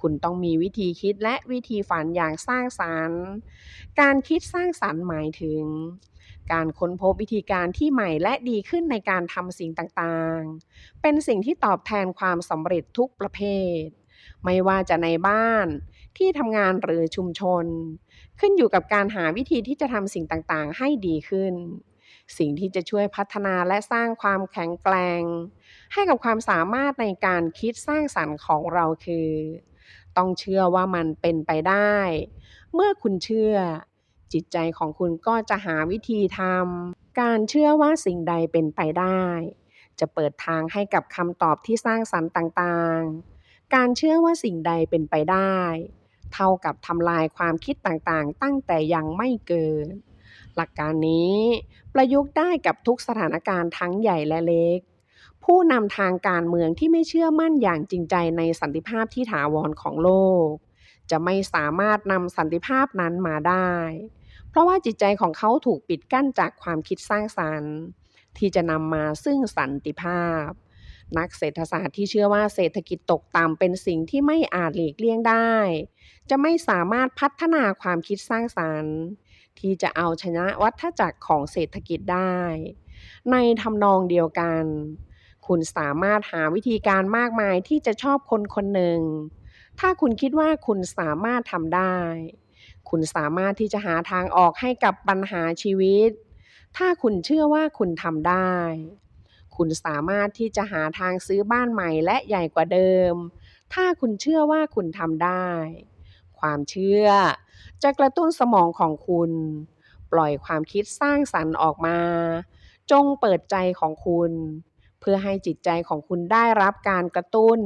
คุณต้องมีวิธีคิดและวิธีฝันอย่างสร้างสรรค์การคิดสร้างสรรค์หมายถึงการค้นพบวิธีการที่ใหม่และดีขึ้นในการทำสิ่งต่างๆเป็นสิ่งที่ตอบแทนความสำเร็จทุกประเภทไม่ว่าจะในบ้านที่ทำงานหรือชุมชนขึ้นอยู่กับการหาวิธีที่จะทำสิ่งต่างๆให้ดีขึ้นสิ่งที่จะช่วยพัฒนาและสร้างความแข็งแกร่งให้กับความสามารถในการคิดสร้างสรรค์ของเราคือต้องเชื่อว่ามันเป็นไปได้เมื่อคุณเชื่อจิตใจของคุณก็จะหาวิธีทำการเชื่อว่าสิ่งใดเป็นไปได้จะเปิดทางให้กับคำตอบที่สร้างสรรค์ต่างๆการเชื่อว่าสิ่งใดเป็นไปได้เท่ากับทำลายความคิดต่างๆตั้งแต่ยังไม่เกิดหลักการนี้ประยุกต์ได้กับทุกสถานการณ์ทั้งใหญ่และเล็กผู้นำทางการเมืองที่ไม่เชื่อมั่นอย่างจริงใจในสันติภาพที่ถาวรของโลกจะไม่สามารถนำสันติภาพนั้นมาได้เพราะว่าจิตใจของเขาถูกปิดกั้นจากความคิดสร้างสรรค์ที่จะนำมาซึ่งสันติภาพนักเศรษฐศาสตร์ที่เชื่อว่าเศรษฐกิจตกต่ำเป็นสิ่งที่ไม่อาจหลีกเลี่ยงได้จะไม่สามารถพัฒนาความคิดสร้างสรรค์ที่จะเอาชนะวัฏจักรของเศรษฐกิจได้ในทำนองเดียวกันคุณสามารถหาวิธีการมากมายที่จะชอบคนคนหนึ่งถ้าคุณคิดว่าคุณสามารถทำได้คุณสามารถที่จะหาทางออกให้กับปัญหาชีวิตถ้าคุณเชื่อว่าคุณทำได้คุณสามารถที่จะหาทางซื้อบ้านใหม่และใหญ่กว่าเดิมถ้าคุณเชื่อว่าคุณทำได้ความเชื่อจะกระตุ้นสมองของคุณปล่อยความคิดสร้างสรรค์ออกมาจงเปิดใจของคุณเพื่อให้จิตใจของคุณได้รับการกระตุ้น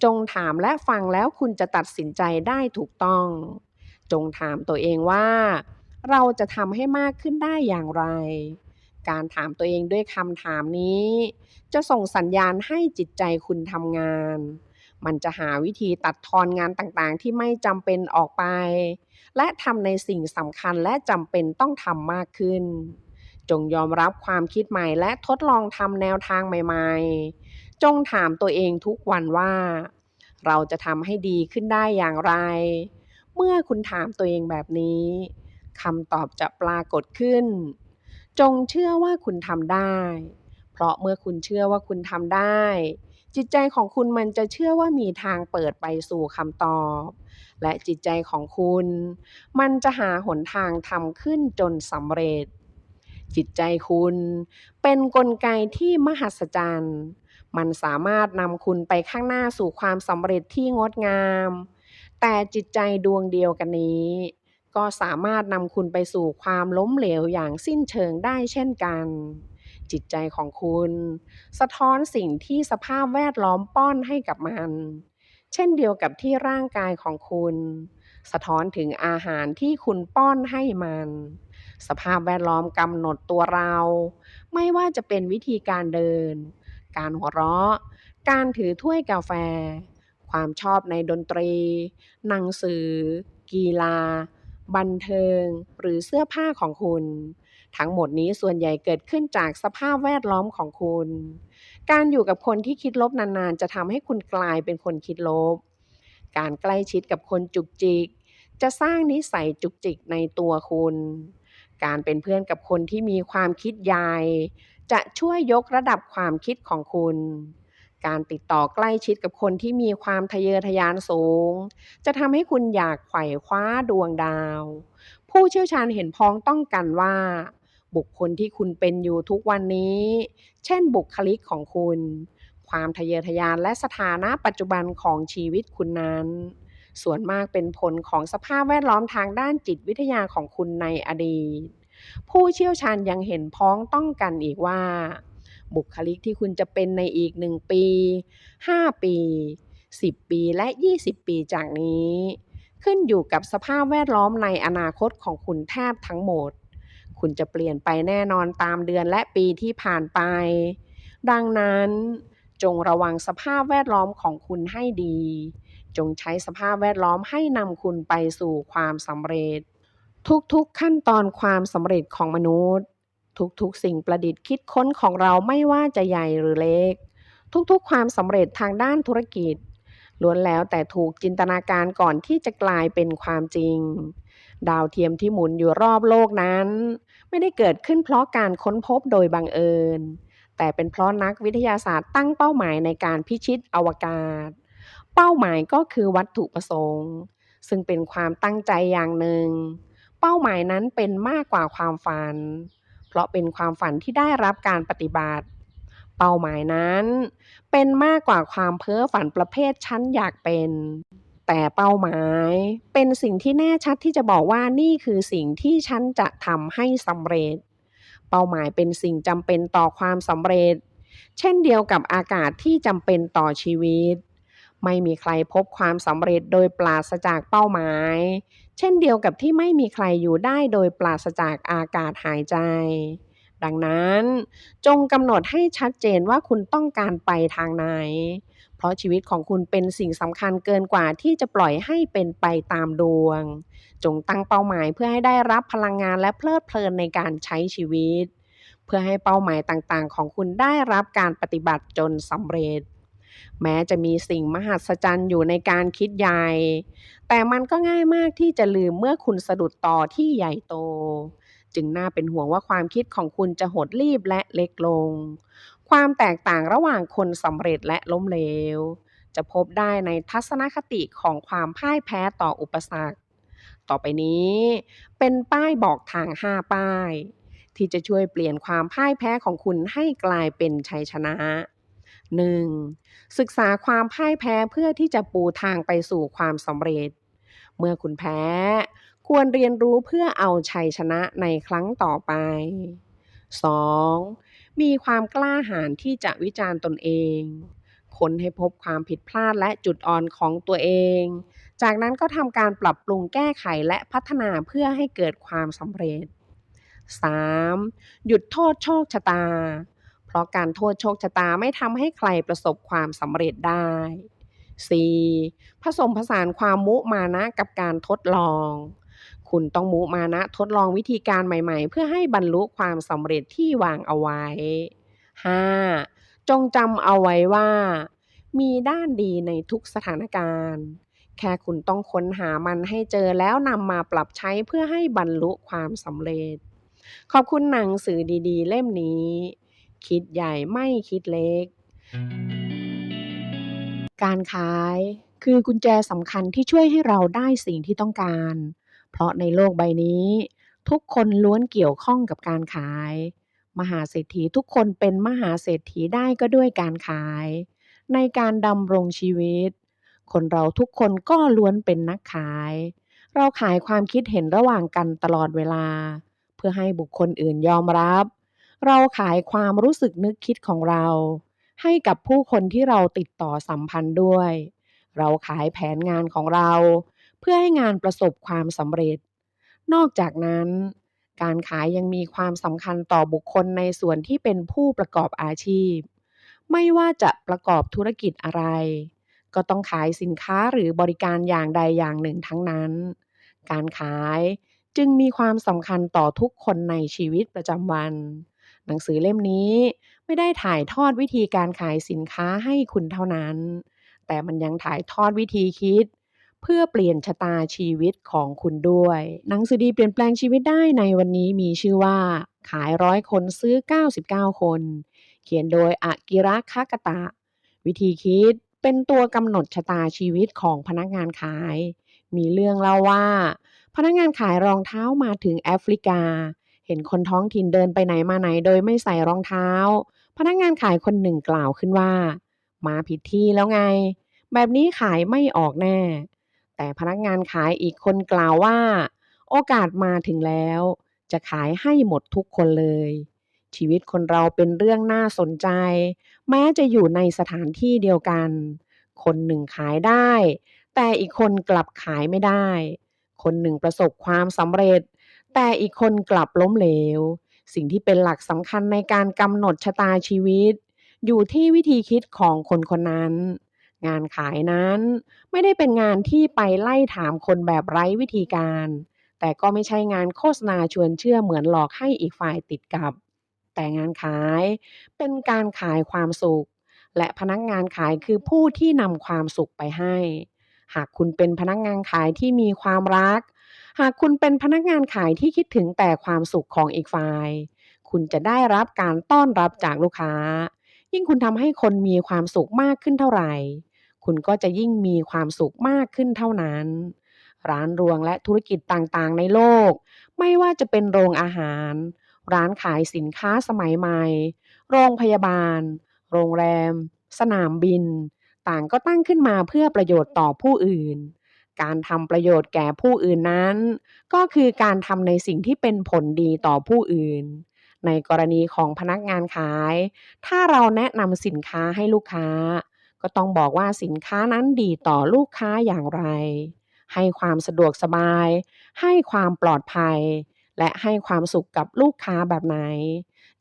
จงถามและฟังแล้วคุณจะตัดสินใจได้ถูกต้องจงถามตัวเองว่าเราจะทำให้มากขึ้นได้อย่างไรการถามตัวเองด้วยคำถามนี้จะส่งสัญญาณให้จิตใจคุณทำงาน มันจะหาวิธีตัดทอนงานต่างๆที่ไม่จำเป็นออกไปและทำในสิ่งสำคัญและจำเป็นต้องทำมากขึ้นจงยอมรับความคิดใหม่และทดลองทำแนวทางใหม่ๆจงถามตัวเองทุกวันว่าเราจะทำให้ดีขึ้นได้อย่างไรเมื่อคุณถามตัวเองแบบนี้คำตอบจะปรากฏขึ้นจงเชื่อว่าคุณทำได้เพราะเมื่อคุณเชื่อว่าคุณทำได้จิตใจของคุณมันจะเชื่อว่ามีทางเปิดไปสู่คำตอบและจิตใจของคุณมันจะหาหนทางทำขึ้นจนสำเร็จจิตใจคุณเป็นกลไกที่มหัศจรรย์มันสามารถนำคุณไปข้างหน้าสู่ความสำเร็จที่งดงามแต่จิตใจดวงเดียวกันนี้ก็สามารถนำคุณไปสู่ความล้มเหลวอย่างสิ้นเชิงได้เช่นกันจิตใจของคุณสะท้อนสิ่งที่สภาพแวดล้อมป้อนให้กับมันเช่นเดียวกับที่ร่างกายของคุณสะท้อนถึงอาหารที่คุณป้อนให้มันสภาพแวดล้อมกำหนดตัวเราไม่ว่าจะเป็นวิธีการเดินการหัวเราะการถือถ้วยกาแฟความชอบในดนตรีหนังสือกีฬาบันเทิงหรือเสื้อผ้าของคุณทั้งหมดนี้ส่วนใหญ่เกิดขึ้นจากสภาพแวดล้อมของคุณการอยู่กับคนที่คิดลบนานๆจะทำให้คุณกลายเป็นคนคิดลบการใกล้ชิดกับคนจุกจิกจะสร้างนิสัยจุกจิกในตัวคุณการเป็นเพื่อนกับคนที่มีความคิดใหญ่จะช่วยยกระดับความคิดของคุณการติดต่อใกล้ชิดกับคนที่มีความทะเยอทะยานสูงจะทำให้คุณอยากไขว่คว้าดวงดาวผู้เชี่ยวชาญเห็นพ้องต้องกันว่าบุคคลที่คุณเป็นอยู่ทุกวันนี้เช่นบุคลิกของคุณความทะเยอทะยานและสถานะปัจจุบันของชีวิตคุณนั้นส่วนมากเป็นผลของสภาพแวดล้อมทางด้านจิตวิทยาของคุณในอดีตผู้เชี่ยวชาญยังเห็นพ้องต้องกันอีกว่าบุคลิกที่คุณจะเป็นในอีก1ปี5ปี10ปีและ20ปีจากนี้ขึ้นอยู่กับสภาพแวดล้อมในอนาคตของคุณแทบทั้งหมดคุณจะเปลี่ยนไปแน่นอนตามเดือนและปีที่ผ่านไปดังนั้นจงระวังสภาพแวดล้อมของคุณให้ดีจงใช้สภาพแวดล้อมให้นำคุณไปสู่ความสำเร็จทุกๆขั้นตอนความสำเร็จของมนุษย์ทุกๆสิ่งประดิษฐ์คิดค้นของเราไม่ว่าจะใหญ่หรือเล็กทุกๆความสำเร็จทางด้านธุรกิจล้วนแล้วแต่ถูกจินตนาการก่อนที่จะกลายเป็นความจริงดาวเทียมที่หมุนอยู่รอบโลกนั้นไม่ได้เกิดขึ้นเพราะการค้นพบโดยบังเอิญแต่เป็นเพราะนักวิทยาศาสตร์ตั้งเป้าหมายในการพิชิตอวกาศเป้าหมายก็คือวัตถุประสงค์ซึ่งเป็นความตั้งใจอย่างหนึ่งเป้าหมายนั้นเป็นมากกว่าความฝันเพราะเป็นความฝันที่ได้รับการปฏิบัติเป้าหมายนั้นเป็นมากกว่าความเพ้อฝันประเภทฉันอยากเป็นแต่เป้าหมายเป็นสิ่งที่แน่ชัดที่จะบอกว่านี่คือสิ่งที่ฉันจะทำให้สำเร็จเป้าหมายเป็นสิ่งจำเป็นต่อความสำเร็จเช่นเดียวกับอากาศที่จำเป็นต่อชีวิตไม่มีใครพบความสำเร็จโดยปราศจากเป้าหมายเช่นเดียวกับที่ไม่มีใครอยู่ได้โดยปราศจากอากาศหายใจดังนั้นจงกำหนดให้ชัดเจนว่าคุณต้องการไปทางไหนเพราะชีวิตของคุณเป็นสิ่งสำคัญเกินกว่าที่จะปล่อยให้เป็นไปตามดวงจงตั้งเป้าหมายเพื่อให้ได้รับพลังงานและเพลิดเพลินในการใช้ชีวิตเพื่อให้เป้าหมายต่างๆของคุณได้รับการปฏิบัติจนสำเร็จแม้จะมีสิ่งมหัศจรรย์อยู่ในการคิดใหญ่แต่มันก็ง่ายมากที่จะลืมเมื่อคุณสะดุดต่อที่ใหญ่โตจึงน่าเป็นห่วงว่าความคิดของคุณจะหดรีบและเล็กลงความแตกต่างระหว่างคนสำเร็จและล้มเหลวจะพบได้ในทัศนคติของความพ่ายแพ้ต่ออุปสรรคต่อไปนี้เป็นป้ายบอกทาง5ป้ายที่จะช่วยเปลี่ยนความพ่ายแพ้ของคุณให้กลายเป็นชัยชนะ 1. ศึกษาความพ่ายแพ้เพื่อที่จะปูทางไปสู่ความสำเร็จเมื่อคุณแพ้ควรเรียนรู้เพื่อเอาชัยชนะในครั้งต่อไป 2. มีความกล้าหาญที่จะวิจารณ์ตนเองค้นให้พบความผิดพลาดและจุดอ่อนของตัวเองจากนั้นก็ทำการปรับปรุงแก้ไขและพัฒนาเพื่อให้เกิดความสำเร็จ 3. หยุดโทษโชคชะตาเพราะการโทษโชคชะตาไม่ทำให้ใครประสบความสำเร็จได้ 4. ผสมผสานความมุมานะกับการทดลอง คุณต้องมุมานะทดลองวิธีการใหม่ๆเพื่อให้บรรลุความสำเร็จที่วางเอาไว้ 5. จงจำเอาไว้ว่ามีด้านดีในทุกสถานการณ์ แค่คุณต้องค้นหามันให้เจอแล้วนำมาปรับใช้เพื่อให้บรรลุความสำเร็จ ขอบคุณหนังสือดีๆเล่มนี้ คิดใหญ่ไม่คิดเล็ก การขายคือกุญแจสำคัญที่ช่วยให้เราได้สิ่งที่ต้องการ เพราะในโลกใบนี้ทุกคนล้วนเกี่ยวข้องกับการขาย มหาเศรษฐีทุกคนเป็นมหาเศรษฐีได้ก็ด้วยการขาย ในการดำรงชีวิต คนเราทุกคนก็ล้วนเป็นนักขาย เราขายความคิดเห็นระหว่างกันตลอดเวลา เพื่อให้บุคคลอื่นยอมรับ เราขายความรู้สึกนึกคิดของเราให้กับผู้คนที่เราติดต่อสัมพันธ์ด้วย เราขายแผนงานของเราเพื่อให้งานประสบความสำเร็จ นอกจากนั้น การขายยังมีความสำคัญต่อบุคคลในส่วนที่เป็นผู้ประกอบอาชีพ ไม่ว่าจะประกอบธุรกิจอะไร ก็ต้องขายสินค้าหรือบริการอย่างใดอย่างหนึ่งทั้งนั้น การขายจึงมีความสำคัญต่อทุกคนในชีวิตประจำวัน หนังสือเล่มนี้ไม่ได้ถ่ายทอดวิธีการขายสินค้าให้คุณเท่านั้น แต่มันยังถ่ายทอดวิธีคิดเพื่อเปลี่ยนชะตาชีวิตของคุณด้วย หนังสือดีเปลี่ยนแปลงชีวิตได้ในวันนี้มีชื่อว่าขาย100คนซื้อ99คน เขียนโดยอากิระ คากะตะ วิธีคิดเป็นตัวกำหนดชะตาชีวิตของพนักงานขาย มีเรื่องเล่าว่าพนักงานขายรองเท้ามาถึงแอฟริกา เห็นคนท้องถิ่นเดินไปไหนมาไหนโดยไม่ใส่รองเท้า พนักงานขายคนหนึ่งกล่าวขึ้นว่ามาผิดที่แล้วไง แบบนี้ขายไม่ออกแน่ แต่พนักงานขายอีกคนกล่าวว่าโอกาสมาถึงแล้ว จะขายให้หมดทุกคนเลย ชีวิตคนเราเป็นเรื่องน่าสนใจ แม้จะอยู่ในสถานที่เดียวกัน คนหนึ่งขายได้ แต่อีกคนกลับขายไม่ได้ คนหนึ่งประสบความสำเร็จ แต่อีกคนกลับล้มเหลว สิ่งที่เป็นหลักสำคัญในการกำหนดชะตาชีวิต อยู่ที่วิธีคิดของคนคนนั้น งานขายนั้นไม่ได้เป็นงานที่ไปไล่ถามคนแบบไร้วิธีการ แต่ก็ไม่ใช่งานโฆษณาชวนเชื่อเหมือนหลอกให้อีกฝ่ายติดกับ แต่งานขายเป็นการขายความสุข และพนักงานขายคือผู้ที่นำความสุขไปให้ หากคุณเป็นพนักงานขายที่มีความรัก หากคุณเป็นพนักงานขายที่คิดถึงแต่ความสุขของอีกฝ่าย คุณจะได้รับการต้อนรับจากลูกค้า ยิ่งคุณทำให้คนมีความสุขมากขึ้นเท่าไหร่ คุณก็จะยิ่งมีความสุขมากขึ้นเท่านั้น ร้านรวงและธุรกิจต่างๆในโลก ไม่ว่าจะเป็นโรงอาหาร ร้านขายสินค้าสมัยใหม่ โรงพยาบาล โรงแรม สนามบิน ต่างก็ตั้งขึ้นมาเพื่อประโยชน์ต่อผู้อื่น การทำประโยชน์แก่ผู้อื่นนั้น ก็คือการทำในสิ่งที่เป็นผลดีต่อผู้อื่น ในกรณีของพนักงานขาย ถ้าเราแนะนำสินค้าให้ลูกค้า ก็ต้องบอกว่าสินค้านั้นดีต่อลูกค้าอย่างไร ให้ความสะดวกสบาย ให้ความปลอดภัย และให้ความสุขกับลูกค้าแบบไหน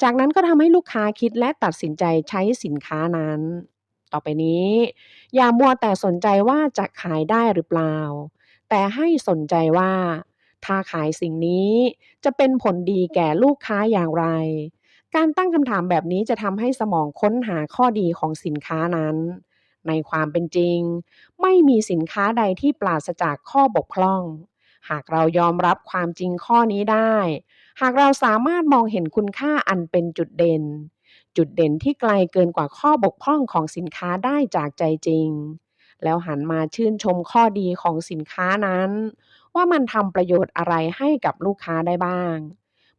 จากนั้นก็ทำให้ลูกค้าคิดและตัดสินใจใช้สินค้านั้น ต่อไปนี้อย่ามัวแต่สนใจว่าจะขายได้หรือเปล่า แต่ให้สนใจว่าถ้าขายสิ่งนี้จะเป็นผลดีแก่ลูกค้าอย่างไร การตั้งคำถามแบบนี้จะทำให้สมองค้นหาข้อดีของสินค้านั้น ในความเป็นจริงไม่มีสินค้าใดที่ปราศจากข้อบกพร่อง หากเรายอมรับความจริงข้อนี้ได้ หากเราสามารถมองเห็นคุณค่าอันเป็นจุดเด่น จุดเด่นที่ไกลเกินกว่าข้อบกพร่องของสินค้าได้จากใจจริง แล้วหันมาชื่นชมข้อดีของสินค้านั้น ว่ามันทำประโยชน์อะไรให้กับลูกค้าได้บ้าง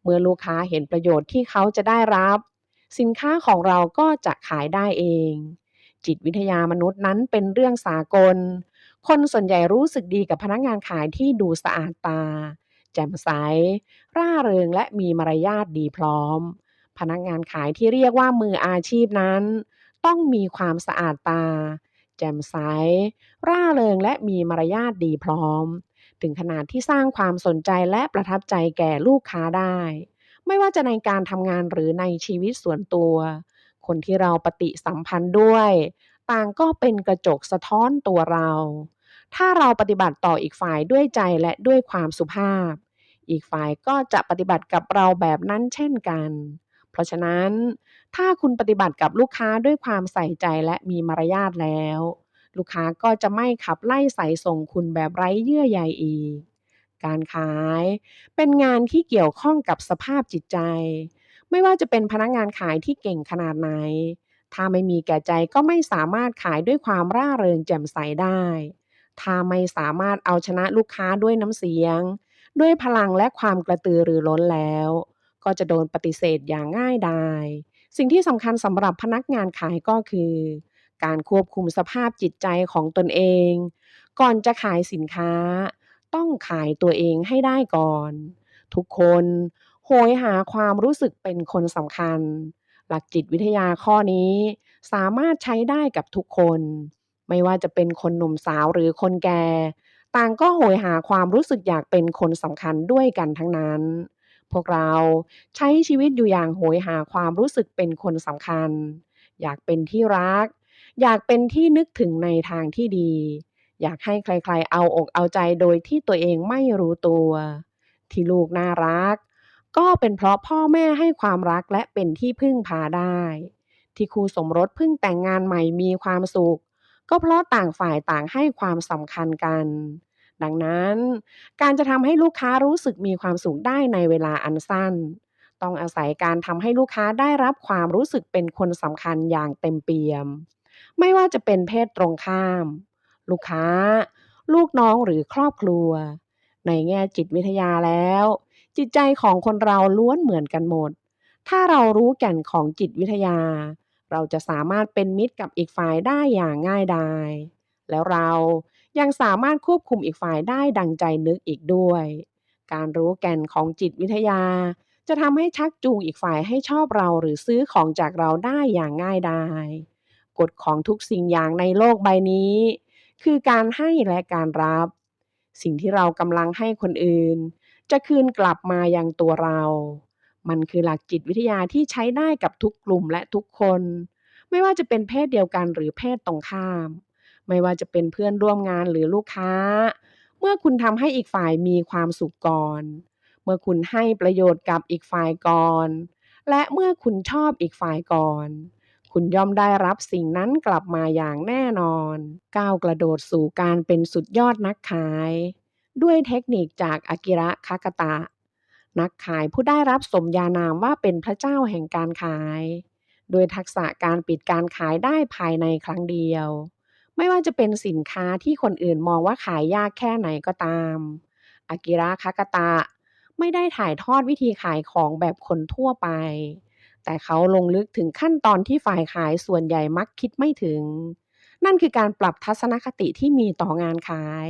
เมื่อลูกค้าเห็นประโยชน์ที่เขาจะได้รับ สินค้าของเราก็จะขายได้เอง จิตวิทยามนุษย์นั้นเป็นเรื่องสากล คนส่วนใหญ่รู้สึกดีกับพนักงานขายที่ดูสะอาดตา แจ่มใส ร่าเริงและมีมารยาทดีพร้อม พนักงานขายที่เรียกว่ามืออาชีพนั้น ต้องมีความสะอาดตา แจ่มใส ร่าเริงและมีมารยาทดีพร้อม ถึงขนาดที่สร้างความสนใจและประทับใจแก่ลูกค้าได้ ไม่ว่าจะในการทำงานหรือในชีวิตส่วนตัว คนที่เราปฏิสัมพันธ์ด้วย ต่ ต่างก็เป็นกระจกสะท้อนตัวเรา ถ้าเราปฏิบัติต่ออีกฝ่ายด้วยใจและด้วยความสุภาพ อีกฝ่ายก็จะปฏิบัติกับเราแบบนั้นเช่นกัน เพราะฉะนั้นถ้าคุณปฏิบัติกับลูกค้าด้วยความใส่ใจและมีมารยาทแล้ว ลูกค้าก็จะไม่ขับไล่ใส่ส่งคุณแบบไร้เยื่อใยอีก การขายเป็นงานที่เกี่ยวข้องกับสภาพจิตใจ ไม่ว่าจะเป็นพนักงานขายที่เก่งขนาดไหน ถ้าไม่มีแก่ใจก็ไม่สามารถขายด้วยความร่าเริงแจ่มใสได้ ถ้าไม่สามารถเอาชนะลูกค้าด้วยน้ำเสียง ด้วยพลังและความกระตือรือร้นแล้ว ก็จะโดนปฏิเสธอย่างง่ายดายสิ่งที่สำคัญสำหรับพนักงานขายก็คือ การควบคุมสภาพจิตใจของตนเอง ก่อนจะขายสินค้า ต้องขายตัวเองให้ได้ก่อน ทุกคนโหยหาความรู้สึกเป็นคนสำคัญ หลักจิตวิทยาข้อนี้สามารถใช้ได้กับทุกคน ไม่ว่าจะเป็นคนหนุ่มสาวหรือคนแก่ ต่างก็โหยหาความรู้สึกอยากเป็นคนสำคัญด้วยกันทั้งนั้น พวกเราใช้ชีวิตอยู่อย่างโหยหาความรู้สึกเป็นคนสำคัญ อยากเป็นที่รัก อยากเป็นที่นึกถึงในทางที่ดี อยากให้ใครๆเอาอกเอาใจโดยที่ตัวเองไม่รู้ตัว ที่ลูกน่ารัก ก็เป็นเพราะพ่อแม่ให้ความรักและเป็นที่พึ่งพาได้ ที่คู่สมรสเพิ่งแต่งงานใหม่มีความสุข ก็เพราะต่างฝ่ายต่างให้ความสำคัญกัน ดังนั้นการจะทำให้ลูกค้ารู้สึกมีความสุขได้ในเวลาอันสั้น ต้องอาศัยการทำให้ลูกค้าได้รับความรู้สึกเป็นคนสำคัญอย่างเต็มเปี่ยม ไม่ว่าจะเป็นเพศตรงข้าม ลูกค้า ลูกน้องหรือครอบครัว ในแง่จิตวิทยาแล้ว จิตใจของคนเราล้วนเหมือนกันหมด ถ้าเรารู้แก่นของจิตวิทยา เราจะสามารถเป็นมิตรกับอีกฝ่ายได้อย่างง่ายดาย แล้วเรายังสามารถควบคุมอีกฝ่ายได้ดังใจนึกอีกด้วย การรู้แก่นของจิตวิทยา จะทำให้ชักจูงอีกฝ่ายให้ชอบเราหรือซื้อของจากเราได้อย่างง่ายดายกฎของทุกสิ่งอย่างในโลกใบนี้ คือการให้และการรับ สิ่งที่เรากำลังให้คนอื่น จะคืนกลับมายังตัวเรา มันคือหลักจิตวิทยาที่ใช้ได้กับทุกกลุ่มและทุกคน ไม่ว่าจะเป็นเพศเดียวกันหรือเพศตรงข้าม ไม่ว่าจะเป็นเพื่อนร่วมงานหรือลูกค้า เมื่อคุณทำให้อีกฝ่ายมีความสุขก่อน เมื่อคุณให้ประโยชน์กับอีกฝ่ายก่อน และเมื่อคุณชอบอีกฝ่ายก่อน คุณย่อมได้รับสิ่งนั้นกลับมาอย่างแน่นอนก้าวกระโดดสู่การเป็นสุดยอดนักขาย ด้วยเทคนิคจากอากิระคากาตะ นักขายผู้ได้รับสมญานามว่าเป็นพระเจ้าแห่งการขายโดยทักษะการปิดการขายได้ภายในครั้งเดียว ไม่ว่าจะเป็นสินค้าที่คนอื่นมองว่าขายยากแค่ไหนก็ตาม อากิระคากาตะไม่ได้ถ่ายทอดวิธีขายของแบบคนทั่วไป แต่เขาลงลึกถึงขั้นตอนที่ฝ่ายขายส่วนใหญ่มักคิดไม่ถึง นั่นคือการปรับทัศนคติที่มีต่องานขาย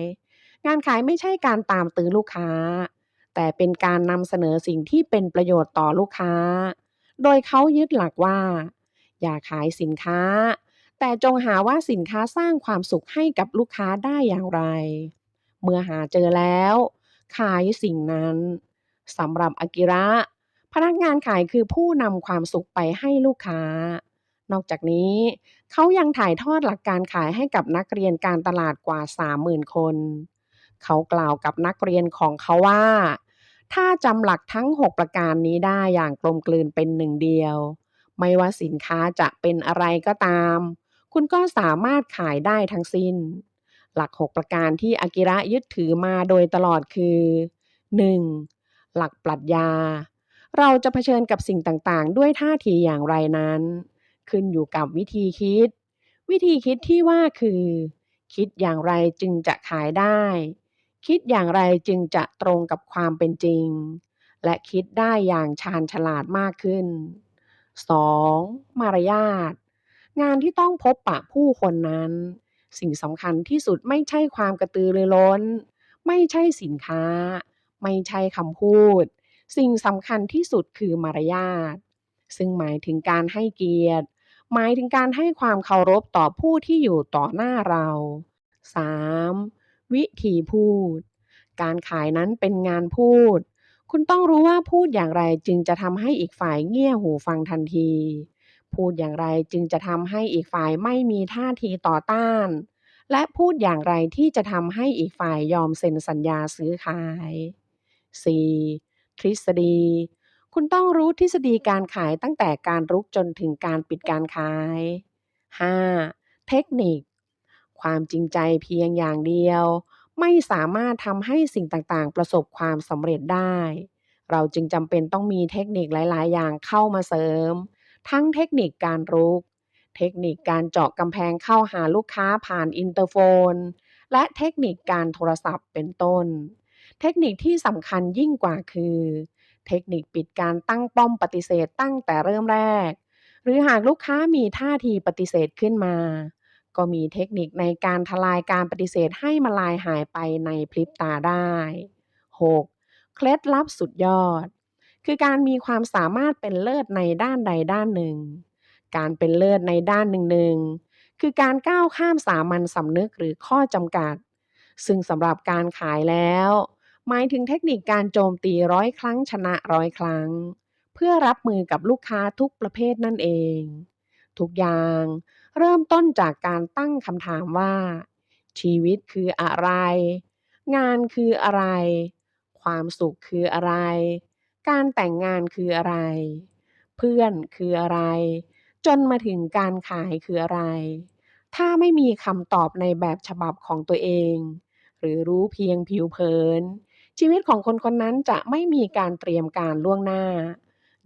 งานขายไม่ใช่การตามตื้อลูกค้า แต่เป็นการนำเสนอสิ่งที่เป็นประโยชน์ต่อลูกค้า โดยเขายึดหลักว่า อย่าขายสินค้า แต่จงหาว่าสินค้าสร้างความสุขให้กับลูกค้าได้อย่างไร เมื่อหาเจอแล้ว ขายสิ่งนั้นสำหรับอากิระ พนักงานขายคือผู้นำความสุขไปให้ลูกค้า นอกจากนี้ เขายังถ่ายทอดหลักการขายให้กับนักเรียนการตลาดกว่า 30,000 คน เขากล่าวกับนักเรียนของเขาว่า ถ้าจำหลักทั้ง 6 ประการนี้ได้อย่างกลมกลืนเป็นหนึ่งเดียว ไม่ว่าสินค้าจะเป็นอะไรก็ตาม คุณก็สามารถขายได้ทั้งสิ้น หลัก 6 ประการที่อากิระยึดถือมาโดยตลอดคือ 1. หลักปรัชญา เราจะเผชิญกับสิ่งต่างๆด้วยท่าทีอย่างไรนั้น ขึ้นอยู่กับวิธีคิด วิธีคิดที่ว่าคือ คิดอย่างไรจึงจะขายได้ คิดอย่างไรจึงจะตรงกับความเป็นจริง และคิดได้อย่างชาญฉลาดมากขึ้น 2. มารยาท งานที่ต้องพบปะผู้คนนั้น สิ่งสำคัญที่สุดไม่ใช่ความกระตือรือร้น ไม่ใช่สินค้า ไม่ใช่คำพูด สิ่งสำคัญที่สุดคือมารยาท ซึ่งหมายถึงการให้เกียรติ หมายถึงการให้ความเคารพต่อผู้ที่อยู่ต่อหน้าเรา 3. วิธีพูด การขายนั้นเป็นงานพูด คุณต้องรู้ว่าพูดอย่างไรจึงจะทำให้อีกฝ่ายเงี่ยหูฟังทันที พูดอย่างไรจึงจะทำให้อีกฝ่ายไม่มีท่าทีต่อต้านและพูดอย่างไรที่จะทำให้อีกฝ่ายยอมเซ็นสัญญาซื้อขาย 4. ทฤษฎีคุณต้องรู้ทฤษฎีการขายตั้งแต่การรุกจนถึงการปิดการขาย 5. เทคนิคความจริงใจเพียงอย่างเดียวไม่สามารถทำให้สิ่งต่างๆประสบความสำเร็จได้เราจึงจำเป็นต้องมีเทคนิคหลายๆอย่างเข้ามาเสริมทั้งเทคนิคการรุกเทคนิคการเจาะกำแพงเข้าหาลูกค้าผ่านอินเตอร์โฟนและเทคนิคการโทรศัพท์เป็นต้นเทคนิคที่สำคัญยิ่งกว่าคือเทคนิคปิดการตั้งป้อมปฏิเสธตั้งแต่เริ่มแรกหรือหากลูกค้ามีท่าทีปฏิเสธขึ้นมาก็มีเทคนิคในการทลายการปฏิเสธให้มันลายหายไปในพริบตาได้ 6. เคล็ดลับสุดยอดคือการมีความสามารถเป็นเลิศในด้านใดด้านหนึ่งการเป็นเลิศในด้านหนึ่งคือการก้าวข้ามสามัญสำนึกหรือข้อจำกัดซึ่งสำหรับการขายแล้วหมายถึงเทคนิคการโจมตี100 ครั้งชนะ100 ครั้งเพื่อรับมือกับลูกค้าทุกประเภทนั่นเองทุกอย่างเริ่มต้นจากการตั้งคำถามว่าชีวิตคืออะไรงานคืออะไรความสุขคืออะไร การแต่งงานคืออะไร เพื่อนคืออะไร จนมาถึงการขายคืออะไร ถ้าไม่มีคำตอบในแบบฉบับของตัวเอง หรือรู้เพียงผิวเผิน ชีวิตของคนคนนั้นจะไม่มีการเตรียมการล่วงหน้า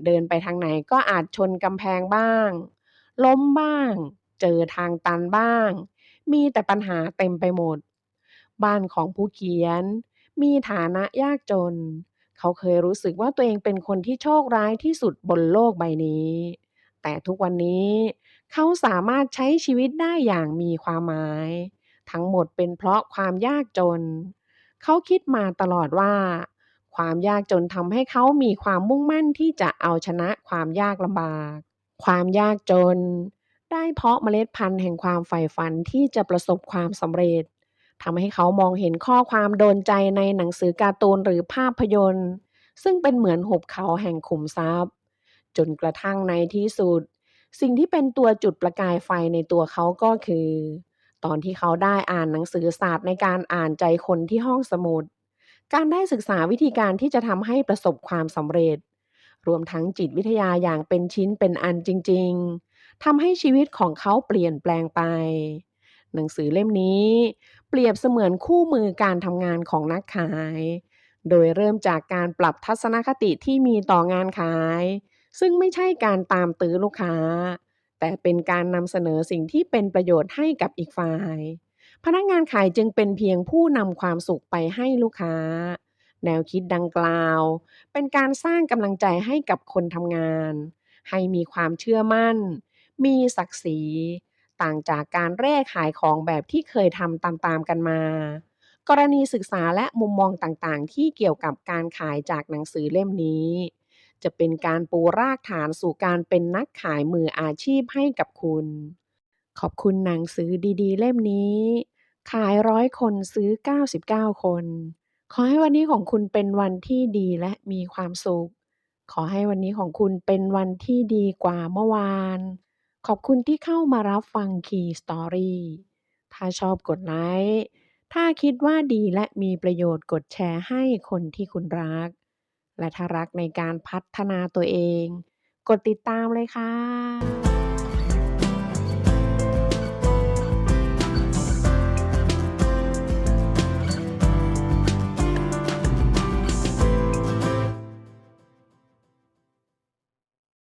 เดินไปทางไหนก็อาจชนกำแพงบ้าง ล้มบ้าง เจอทางตันบ้าง มีแต่ปัญหาเต็มไปหมด บ้านของผู้เขียนมีฐานะยากจน เขาเคยรู้สึกว่าตัวเองเป็นคนที่โชคร้ายที่สุดบนโลกใบนี้ แต่ทุกวันนี้เขาสามารถใช้ชีวิตได้อย่างมีความหมาย ทั้งหมดเป็นเพราะความยากจน เขาคิดมาตลอดว่าความยากจนทำให้เขามีความมุ่งมั่นที่จะเอาชนะความยากลำบาก ความยากจนได้เพาะเมล็ดพันธุ์แห่งความใฝ่ฝันที่จะประสบความสำเร็จ ทำให้เขามองเห็นข้อความโดนใจในหนังสือการ์ตูนหรือภาพยนตร์ซึ่งเป็นเหมือนหุบเขาแห่งขุมทรัพย์จนกระทั่งในที่สุดสิ่งที่เป็นตัวจุดประกายไฟในตัวเขาก็คือตอนที่เขาได้อ่านหนังสือศาสตร์ในการอ่านใจคนที่ห้องสมุดการได้ศึกษาวิธีการที่จะทำให้ประสบความสำเร็จรวมทั้งจิตวิทยาอย่างเป็นชิ้นเป็นอันจริงๆทำให้ชีวิตของเขาเปลี่ยนแปลงไปหนังสือเล่มนี้ เปรียบเสมือนคู่มือการทำงานของนักขาย โดยเริ่มจากการปรับทัศนคติที่มีต่องานขาย ซึ่งไม่ใช่การตามตื้อลูกค้า แต่เป็นการนำเสนอสิ่งที่เป็นประโยชน์ให้กับอีกฝ่าย พนักงานขายจึงเป็นเพียงผู้นำความสุขไปให้ลูกค้า แนวคิดดังกล่าวเป็นการสร้างกำลังใจให้กับคนทำงาน ให้มีความเชื่อมั่น มีศักดิ์ศรี ต่างจากการเร่ขายของแบบที่เคยทำตามๆกันมา กรณีศึกษาและมุมมองต่างๆที่เกี่ยวกับการขายจากหนังสือเล่มนี้ จะเป็นการปูรากฐานสู่การเป็นนักขายมืออาชีพให้กับคุณ ขอบคุณหนังสือดีๆเล่มนี้ ขาย100 คนซื้อ99 คนขอให้วันนี้ของคุณเป็นวันที่ดีและมีความสุข ขอให้วันนี้ของคุณเป็นวันที่ดีกว่าเมื่อวาน ขอบคุณที่เข้ามารับฟัง Key Story ถ้าชอบกดไลค์ ถ้าคิดว่าดีและมีประโยชน์กดแชร์ให้คนที่คุณรัก และถ้ารักในการพัฒนาตัวเอง กดติดตามเลยค่ะ